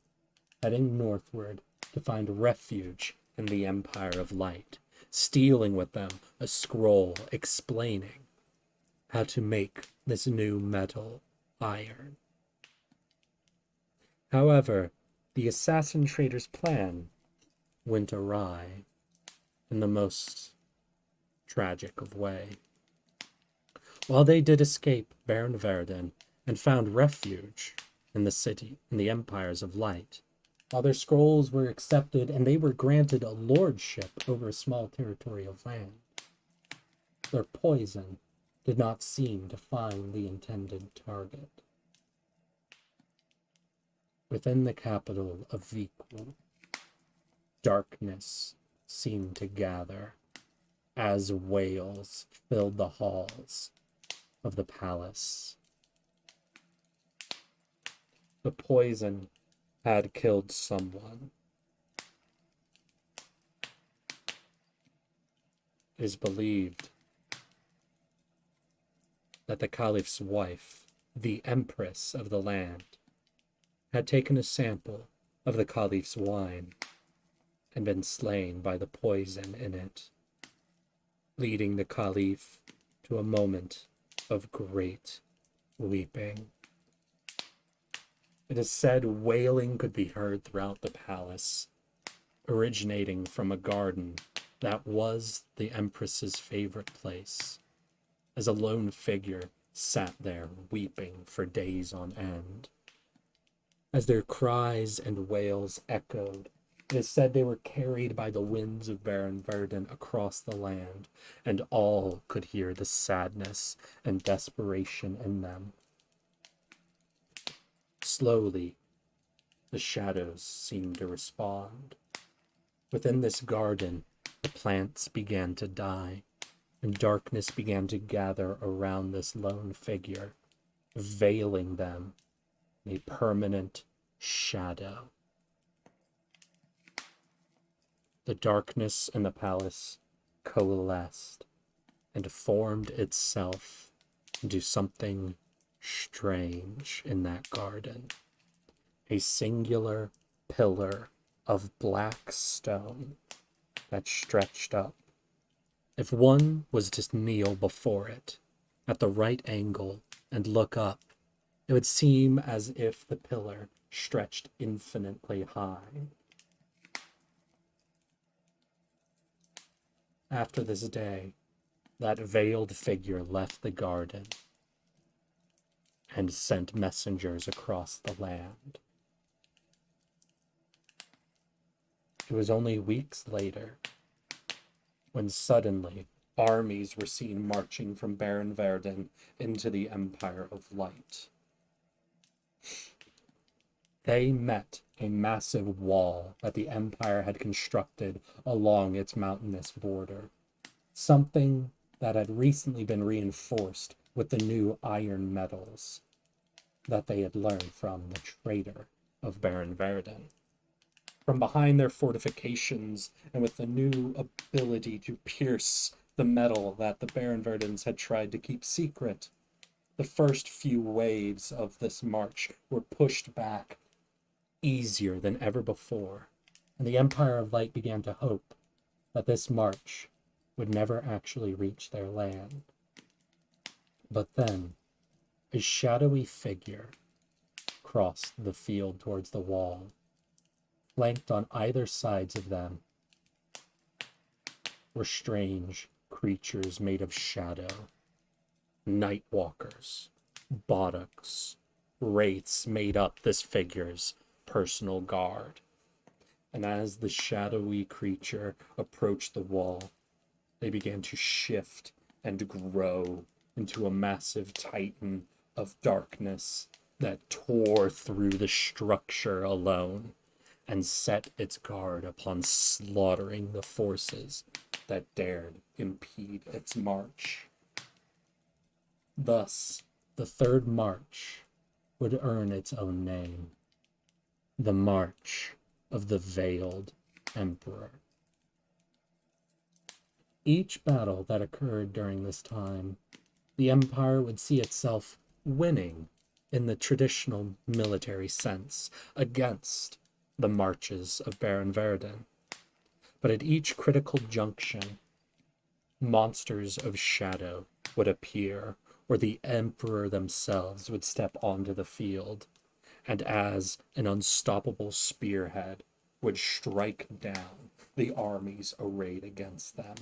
heading northward to find refuge in the Empire of Light, stealing with them a scroll explaining how to make this new metal iron. However, the assassin trader's plan went awry in the most tragic of way. While they did escape Barenverden and found refuge in the city, in the Empires of Light, while their scrolls were accepted and they were granted a lordship over a small territory of land, their poison did not seem to find the intended target. Within the capital of Viku, darkness seemed to gather as wails filled the halls of the palace. The poison had killed someone. It is believed that the caliph's wife, the empress of the land, had taken a sample of the caliph's wine and been slain by the poison in it, leading the caliph to a moment of great weeping. It is said wailing could be heard throughout the palace, originating from a garden that was the Empress's favorite place, as a lone figure sat there weeping for days on end. As their cries and wails echoed, it is said they were carried by the winds of Barenverden across the land, and all could hear the sadness and desperation in them. Slowly, the shadows seemed to respond, Within this garden, the plants began to die, and darkness began to gather around this lone figure, veiling them in a permanent shadow. The darkness in the palace coalesced and formed itself into something strange in that garden. A singular pillar of black stone that stretched up. If one was to kneel before it at the right angle and look up, it would seem as if the pillar stretched infinitely high. After this day, that veiled figure left the garden and sent messengers across the land. It was only weeks later when suddenly armies were seen marching from Barenverden into the Empire of Light. They met a massive wall that the Empire had constructed along its mountainous border, something that had recently been reinforced with the new iron metals that they had learned from the trader of Barenverden. From behind their fortifications, and with the new ability to pierce the metal that the Barenverdens had tried to keep secret, the first few waves of this march were pushed back easier than ever before, and the Empire of Light began to hope that this march would never actually reach their land. But then, a shadowy figure crossed the field towards the wall. Flanked on either sides of them were strange creatures made of shadow. Night walkers, Boddoks, wraiths made up this figure's personal guard. And as the shadowy creature approached the wall, they began to shift and grow into a massive titan of darkness that tore through the structure alone and set its guard upon slaughtering the forces that dared impede its march. Thus, the third march would earn its own name, the March of the Veiled Emperor. Each battle that occurred during this time, the Empire would see itself winning in the traditional military sense against the marches of Barenverden. But at each critical junction, monsters of shadow would appear, or the Emperor themselves would step onto the field, and as an unstoppable spearhead would strike down the armies arrayed against them.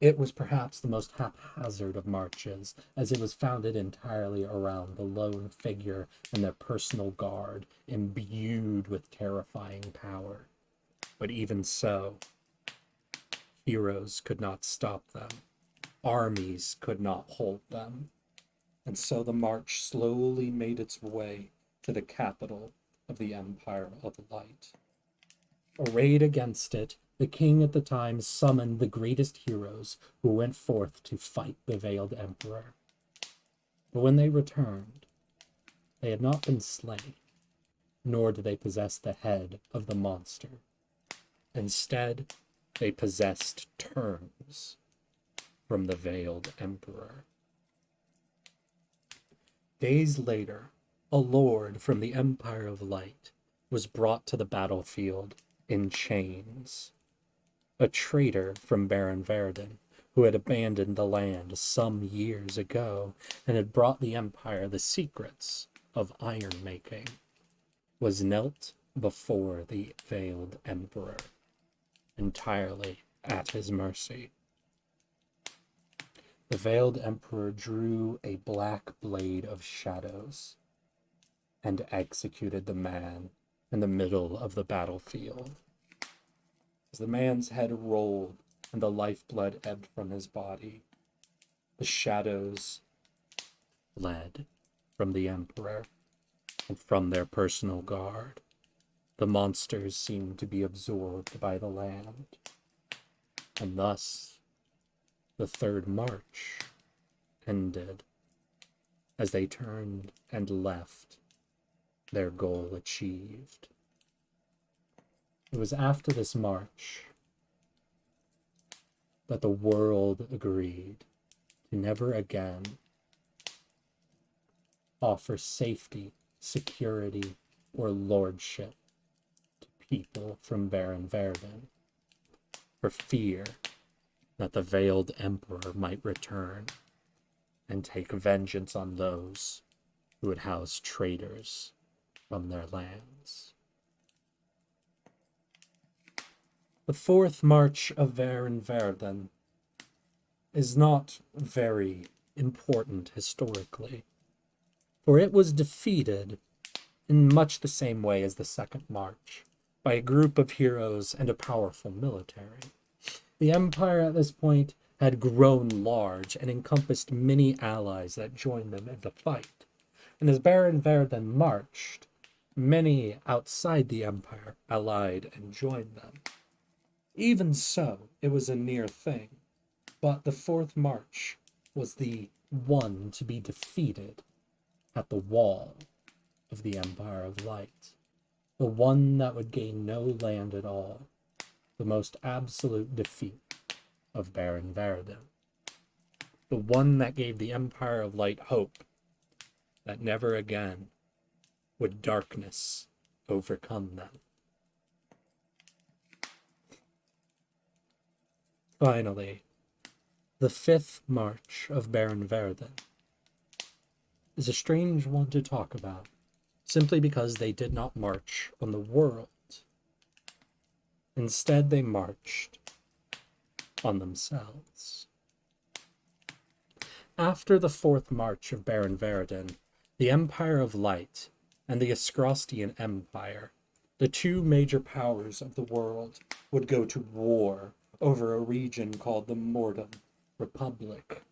It was perhaps the most haphazard of marches, as it was founded entirely around the lone figure and their personal guard, imbued with terrifying power. But even so, heroes could not stop them. Armies could not hold them. And so the march slowly made its way to the capital of the Empire of Light. Arrayed against it, the king at the time summoned the greatest heroes who went forth to fight the Veiled Emperor. But when they returned, they had not been slain, nor did they possess the head of the monster. Instead, they possessed terms from the Veiled Emperor. Days later, a lord from the Empire of Light was brought to the battlefield in chains. A traitor from Barenverden, who had abandoned the land some years ago and had brought the Empire the secrets of iron making, was knelt before the Veiled Emperor, entirely at his mercy. The Veiled Emperor drew a black blade of shadows and executed the man in the middle of the battlefield. As the man's head rolled and the lifeblood ebbed from his body, the shadows fled from the Emperor and from their personal guard. the monsters seemed to be absorbed by the land, and thus the third march ended as they turned and left, their goal achieved. It was after this march that the world agreed to never again offer safety, security, or lordship to people from Barenverden, for fear that the veiled emperor might return and take vengeance on those who would house traitors from their lands. The fourth march of Barenverden is not very important historically, for it was defeated in much the same way as the second march, by a group of heroes and a powerful military. The Empire at this point had grown large and encompassed many allies that joined them in the fight. And as Barenverden marched, many outside the Empire allied and joined them. Even so, it was a near thing, but the fourth march was the one to be defeated at the wall of the Empire of Light, the one that would gain no land at all, the most absolute defeat of Barenverden, the one that gave the Empire of Light hope that never again would darkness overcome them. Finally, the fifth march of Barenverden is a strange one to talk about, simply because they did not march on the world. Instead, they marched on themselves. After the fourth march of Barenverden, the Empire of Light and the Ascrostian Empire, the two major powers of the world, would go to war over a region called the Mortem Republic.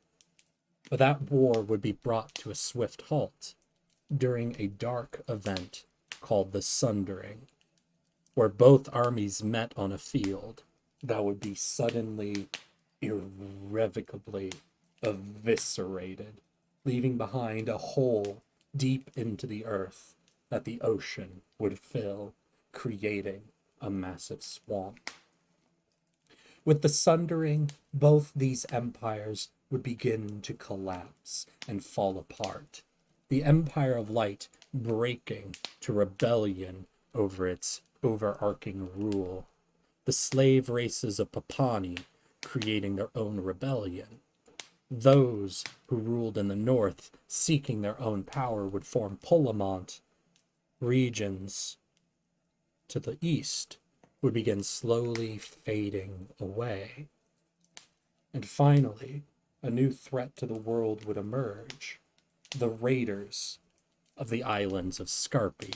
But that war would be brought to a swift halt during a dark event called the Sundering, where both armies met on a field that would be suddenly, irrevocably eviscerated, leaving behind a hole deep into the earth that the ocean would fill, creating a massive swamp. With the Sundering, both these empires would begin to collapse and fall apart, the Empire of Light breaking to rebellion over its overarching rule, the slave races of Papani creating their own rebellion. Those who ruled in the north, seeking their own power, would form Pulamont. Regions to the east would begin slowly fading away. And finally, a new threat to the world would emerge. The raiders of the islands of Scarpi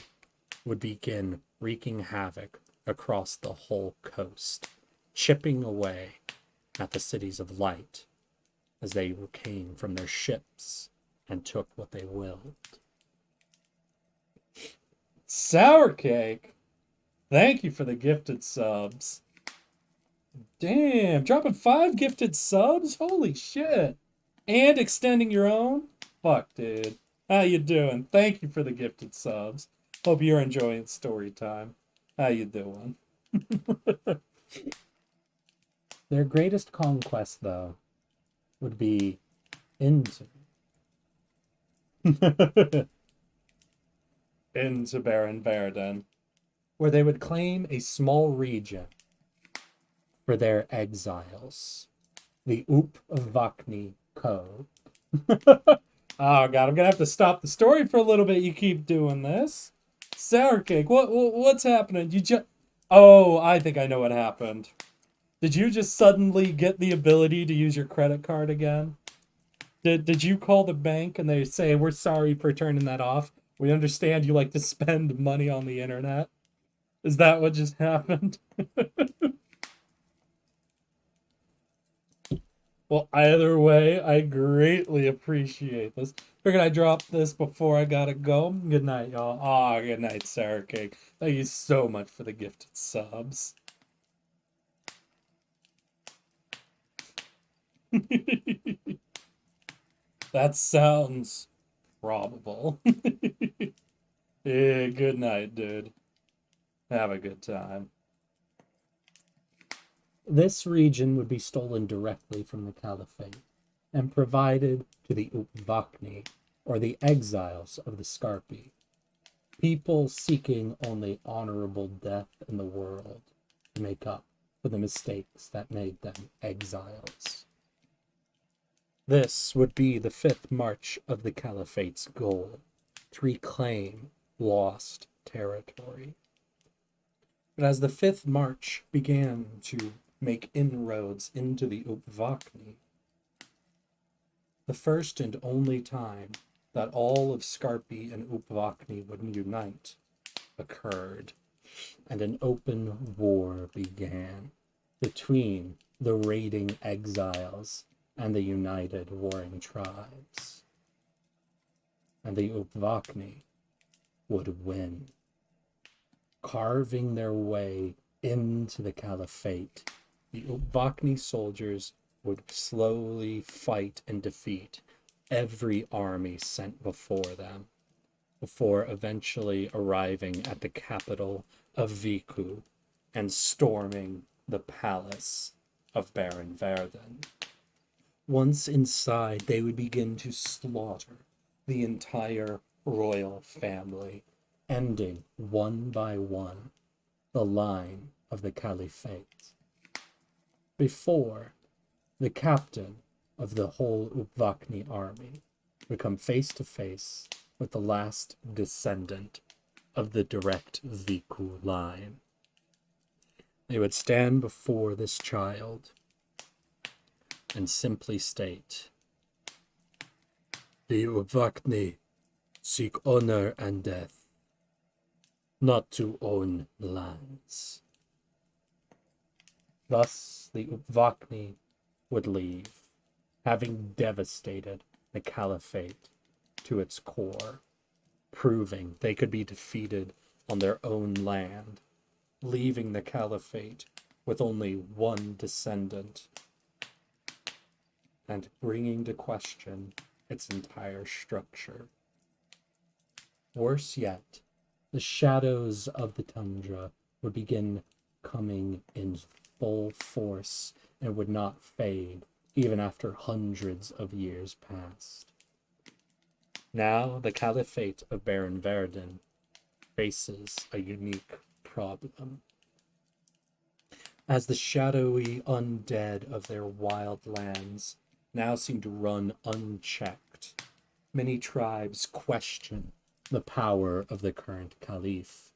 would begin wreaking havoc across the whole coast, chipping away at the cities of light as they came from their ships and took what they willed. Sour Cake, thank you for the gifted subs. Damn, dropping 5 gifted subs? Holy shit. And extending your own? Fuck, dude. How you doing? Thank you for the gifted subs. Hope you're enjoying story time. How you doing? Their greatest conquest, though, would be into Barenverden, where they would claim a small region for their exiles, the Oop of Vakni Co. Oh god, I'm gonna have to stop the story for a little bit. You keep doing this. Sour Cake, what's happening? Oh, I think I know what happened. Did you just suddenly get the ability to use your credit card again? Did you call the bank and they say, we're sorry for turning that off? We understand you like to spend money on the internet. Is that what just happened? Well, either way, I greatly appreciate this. Figured I dropped this before I gotta go. Good night, y'all. Ah, good night, Sarah Cake. Thank you so much for the gifted subs. That sounds probable. Yeah, good night, dude. Have a good time. This region would be stolen directly from the Caliphate and provided to the Upvakni, or the exiles of the Scarpi, people seeking only honorable death in the world to make up for the mistakes that made them exiles. This would be the fifth march of the Caliphate's goal, to reclaim lost territory. But as the fifth march began to make inroads into the Upvakni, the first and only time that all of Scarpi and Upvakni would unite occurred, and an open war began between the raiding exiles and the united warring tribes. And the Upvakni would win, carving their way into the Caliphate. The Upvakni soldiers would slowly fight and defeat every army sent before them, before eventually arriving at the capital of Viku and storming the palace of Barenverden. Once inside, they would begin to slaughter the entire royal family, ending one by one the line of the Caliphate. Before the captain of the whole Upvakni army would come face to face with the last descendant of the direct Viku line. They would stand before this child and simply state, "The Upvakni seek honor and death, not to own lands." Thus the Upvakni would leave, having devastated the Caliphate to its core, proving they could be defeated on their own land, leaving the Caliphate with only one descendant, and bringing to question its entire structure. Worse yet, the shadows of the Tundra would begin coming in full force and would not fade even after hundreds of years passed. Now the Caliphate of Barenverden faces a unique problem. As the shadowy undead of their wild lands now seem to run unchecked, many tribes question the power of the current Caliph,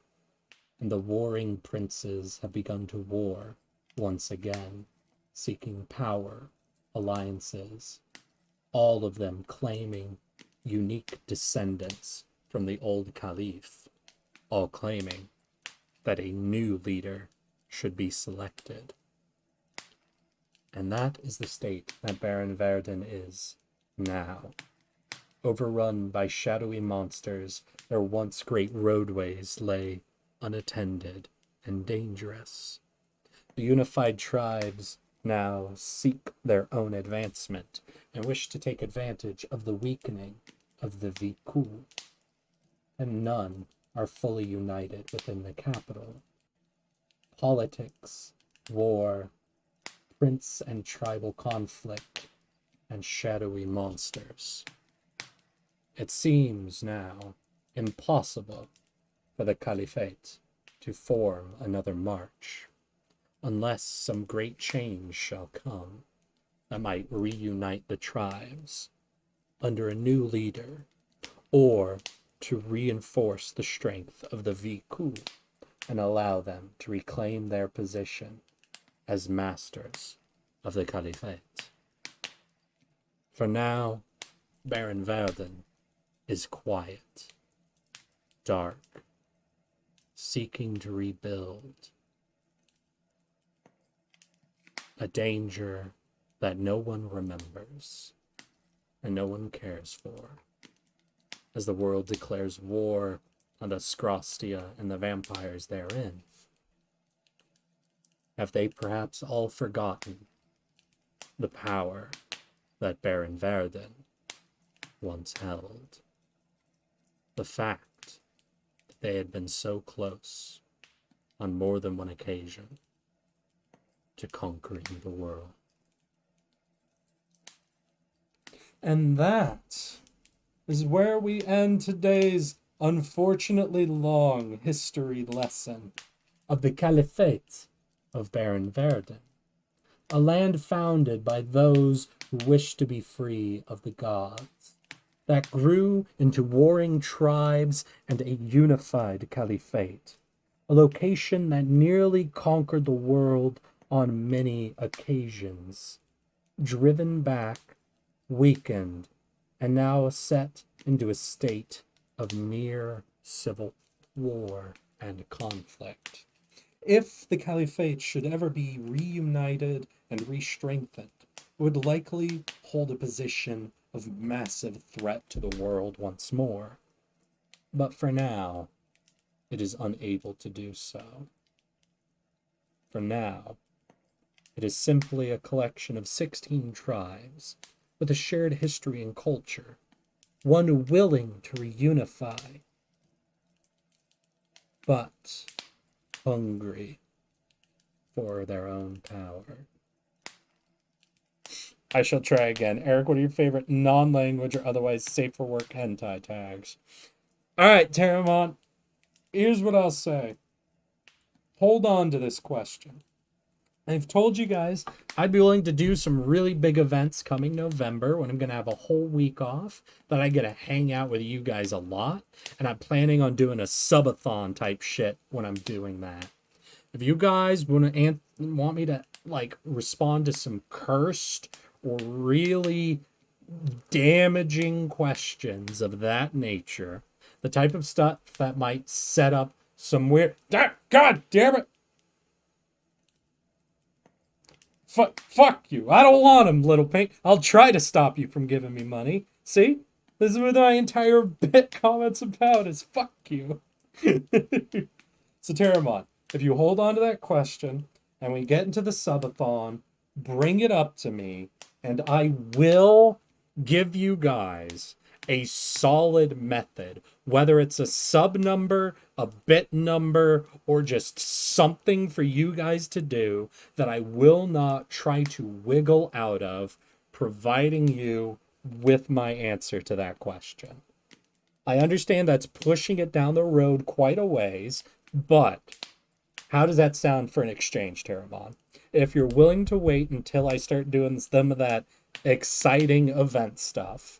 and the warring princes have begun to war once again, seeking power, alliances, all of them claiming unique descendants from the old Caliph, all claiming that a new leader should be selected. And that is the state that Barenverden is now. Overrun by shadowy monsters, their once great roadways lay unattended and dangerous. The unified tribes now seek their own advancement and wish to take advantage of the weakening of the Viku, and none are fully united within the capital. Politics, war, prince and tribal conflict, and shadowy monsters. It seems now impossible for the Caliphate to form another march, unless some great change shall come that might reunite the tribes under a new leader, or to reinforce the strength of the Viku and allow them to reclaim their position as masters of the Caliphate. For now, Barenverden is quiet, dark, seeking to rebuild. A danger that no one remembers and no one cares for, as the world declares war on the Scrostia and the vampires therein? Have they perhaps all forgotten the power that Barenverden once held? The fact that they had been so close on more than one occasion to conquering the world. And that is where we end today's unfortunately long history lesson of the Caliphate of Barenverden, a land founded by those who wished to be free of the gods, that grew into warring tribes and a unified caliphate, a location that nearly conquered the world on many occasions, driven back, weakened, and now set into a state of near civil war and conflict. If the caliphate should ever be reunited and re-strengthened, it would likely hold a position of massive threat to the world once more. But for now, it is unable to do so. For now, it is simply a collection of 16 tribes with a shared history and culture, one willing to reunify, but hungry for their own power. I shall try again. Eric, what are your favorite non-language or otherwise safe for work hentai tags? Alright, Terramont, here's what I'll say. Hold on to this question. I've told you guys I'd be willing to do some really big events coming November when I'm going to have a whole week off that I get to hang out with you guys a lot. And I'm planning on doing a subathon type shit when I'm doing that. If you guys want me to like respond to some cursed or really damaging questions of that nature, the type of stuff that might set up some weird... God damn it! Fuck you. I don't want him, Little Pink. I'll try to stop you from giving me money. See? This is what my entire bit comments about is fuck you. So, Terramon, if you hold on to that question and we get into the subathon, bring it up to me and I will give you guys a solid method, whether it's a sub number, a bit number, or just something for you guys to do that I will not try to wiggle out of, providing you with my answer to that question. I understand that's pushing it down the road quite a ways, but how does that sound for an exchange, Terramon? If you're willing to wait until I start doing some of that exciting event stuff,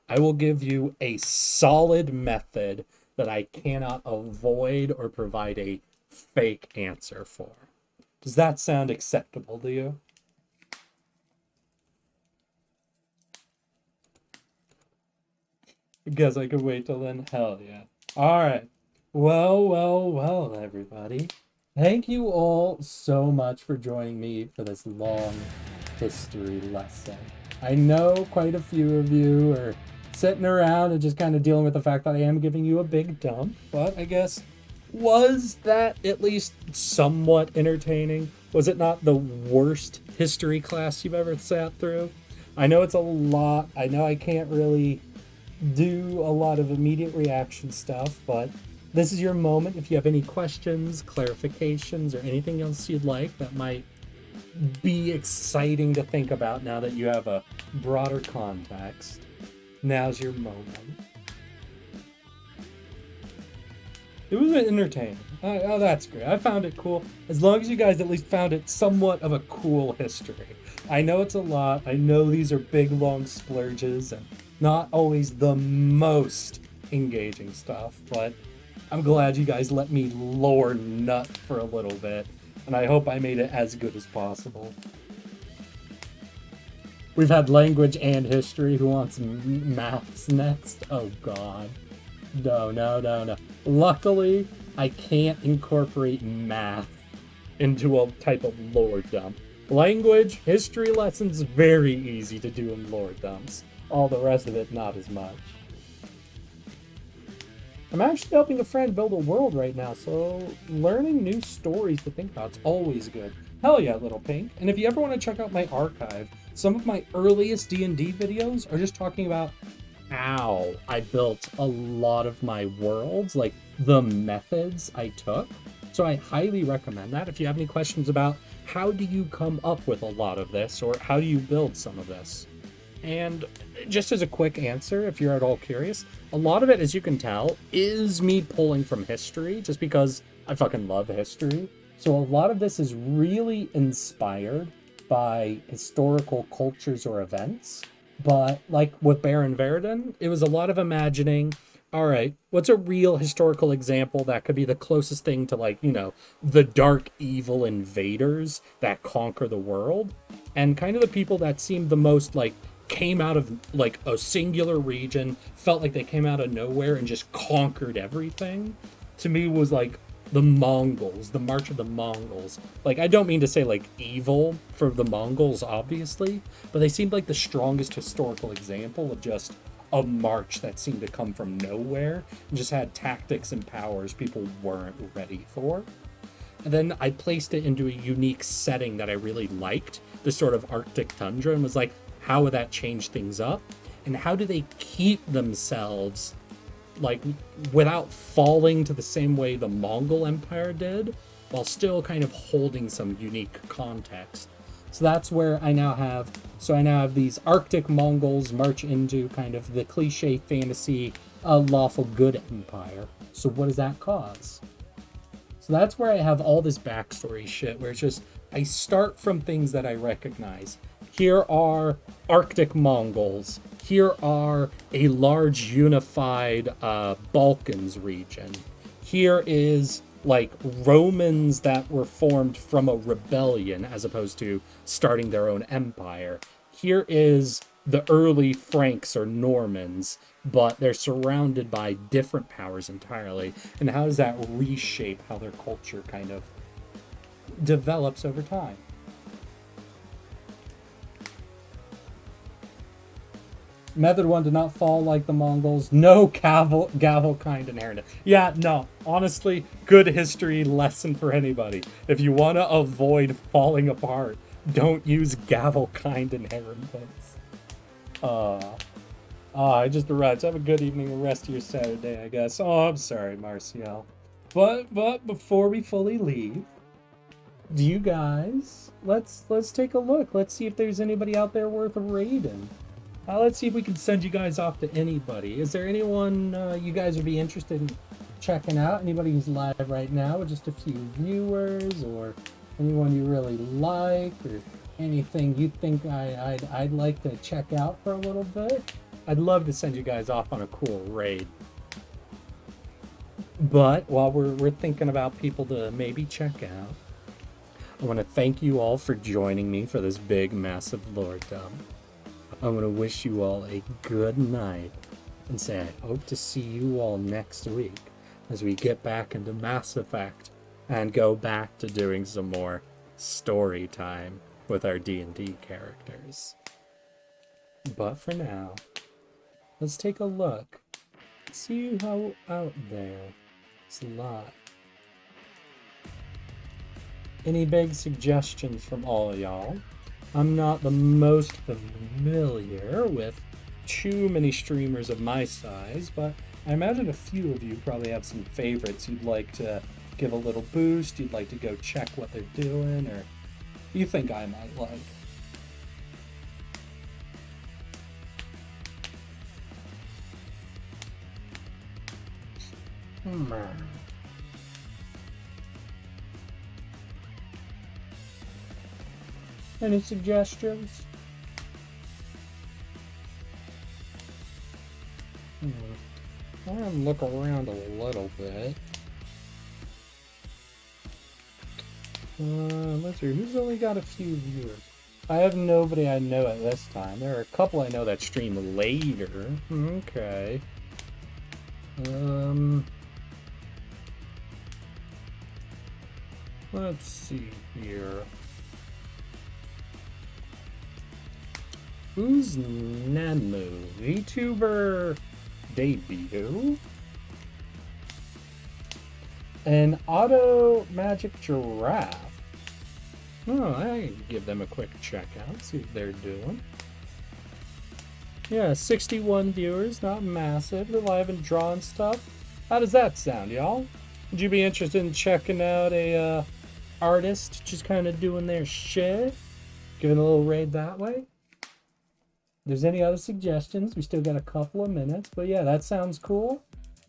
I will give you a solid method that I cannot avoid or provide a fake answer for. Does that sound acceptable to you? I guess I could wait till then. Hell yeah. Alright. Well, everybody. Thank you all so much for joining me for this long history lesson. I know quite a few of you are sitting around and just kind of dealing with the fact that I am giving you a big dump, but I guess, was that at least somewhat entertaining? Was it not the worst history class you've ever sat through? I know it's a lot. I know I can't really do a lot of immediate reaction stuff, but this is your moment. If you have any questions, clarifications, or anything else you'd like that might be exciting to think about now that you have a broader context, now's your moment. It was entertaining. Oh, that's great. I found it cool. As long as you guys at least found it somewhat of a cool history. I know it's a lot. I know these are big, long splurges and not always the most engaging stuff, but I'm glad you guys let me lore nut for a little bit, and I hope I made it as good as possible. We've had language and history. Who wants maths next? Oh god. No. Luckily, I can't incorporate math into a type of lore dump. Language, history lessons, very easy to do in lore dumps. All the rest of it, not as much. I'm actually helping a friend build a world right now, so learning new stories to think about is always good. Hell yeah, Little Pink. And if you ever want to check out my archive, some of my earliest D&D videos are just talking about how I built a lot of my worlds, like the methods I took. So I highly recommend that. If you have any questions about how do you come up with a lot of this, or how do you build some of this. And just as a quick answer, if you're at all curious, a lot of it, as you can tell, is me pulling from history, just because I fucking love history. So a lot of this is really inspired by historical cultures or events. But like with Barenverden, it was a lot of imagining, all right, what's a real historical example that could be the closest thing to, like, you know, the dark evil invaders that conquer the world? And kind of the people that seemed the most like came out of like a singular region, felt like they came out of nowhere and just conquered everything, to me was like the Mongols, the March of the Mongols. Like, I don't mean to say like evil for the Mongols, obviously, but they seemed like the strongest historical example of just a march that seemed to come from nowhere and just had tactics and powers people weren't ready for. And then I placed it into a unique setting that I really liked, this sort of Arctic tundra, and was like, how would that change things up? And how do they keep themselves, like, without falling to the same way the Mongol Empire did, while still kind of holding some unique context? So that's where I now have these Arctic Mongols march into kind of the cliche fantasy, lawful good empire. So what does that cause? So that's where I have all this backstory shit, where it's just, I start from things that I recognize. Here are Arctic Mongols. Here are a large unified Balkans region. Here is like Romans that were formed from a rebellion as opposed to starting their own empire. Here is the early Franks or Normans, but they're surrounded by different powers entirely. And how does that reshape how their culture kind of develops over time? Method 1 did not fall like the Mongols. No gavel kind inheritance. Yeah, no. Honestly, good history lesson for anybody. If you want to avoid falling apart, don't use gavel kind inheritance. I just arrived. Have a good evening, the rest of your Saturday, I guess. Oh, I'm sorry, Marcial. But before we fully leave, do you guys, let's take a look. Let's see if there's anybody out there worth raiding. Let's see if we can send you guys off to anybody. Is there anyone you guys would be interested in checking out? Anybody who's live right now with just a few viewers, or anyone you really like, or anything you think I'd like to check out for a little bit? I'd love to send you guys off on a cool raid. But while we're thinking about people to maybe check out, I want to thank you all for joining me for this big, massive lore dump. I'm going to wish you all a good night and say I hope to see you all next week as we get back into Mass Effect and go back to doing some more story time with our D&D characters. But for now, let's take a look. See how out there. It's a lot. Any big suggestions from all of y'all? I'm not the most familiar with too many streamers of my size, but I imagine a few of you probably have some favorites you'd like to give a little boost, you'd like to go check what they're doing, or you think I might like. Any suggestions? I'm gonna look around a little bit. Let's see, who's only got a few viewers? I have nobody I know at this time. There are a couple I know that stream later. Okay. Let's see here. Who's Nanmu? VTuber debut? An auto magic giraffe. Oh, I can give them a quick check out, see what they're doing. Yeah, 61 viewers, not massive. They're live and drawing stuff. How does that sound, y'all? Would you be interested in checking out a artist just kind of doing their shit? Giving a little raid that way? If there's any other suggestions, we still got a couple of minutes. But yeah, that sounds cool.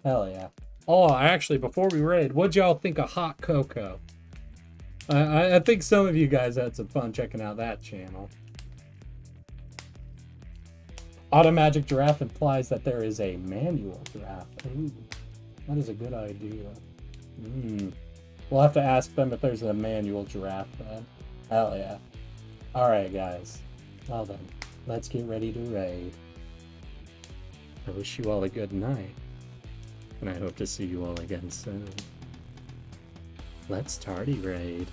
Hell yeah. Oh, actually, before we raid, what'd y'all think of Hot Cocoa? I think some of you guys had some fun checking out that channel. Automagic giraffe implies that there is a manual giraffe. Ooh, that is a good idea. We'll have to ask them if there's a manual giraffe then. Hell yeah. Alright guys. Well then, let's get ready to raid. I wish you all a good night. And I hope to see you all again soon. Let's tardy raid.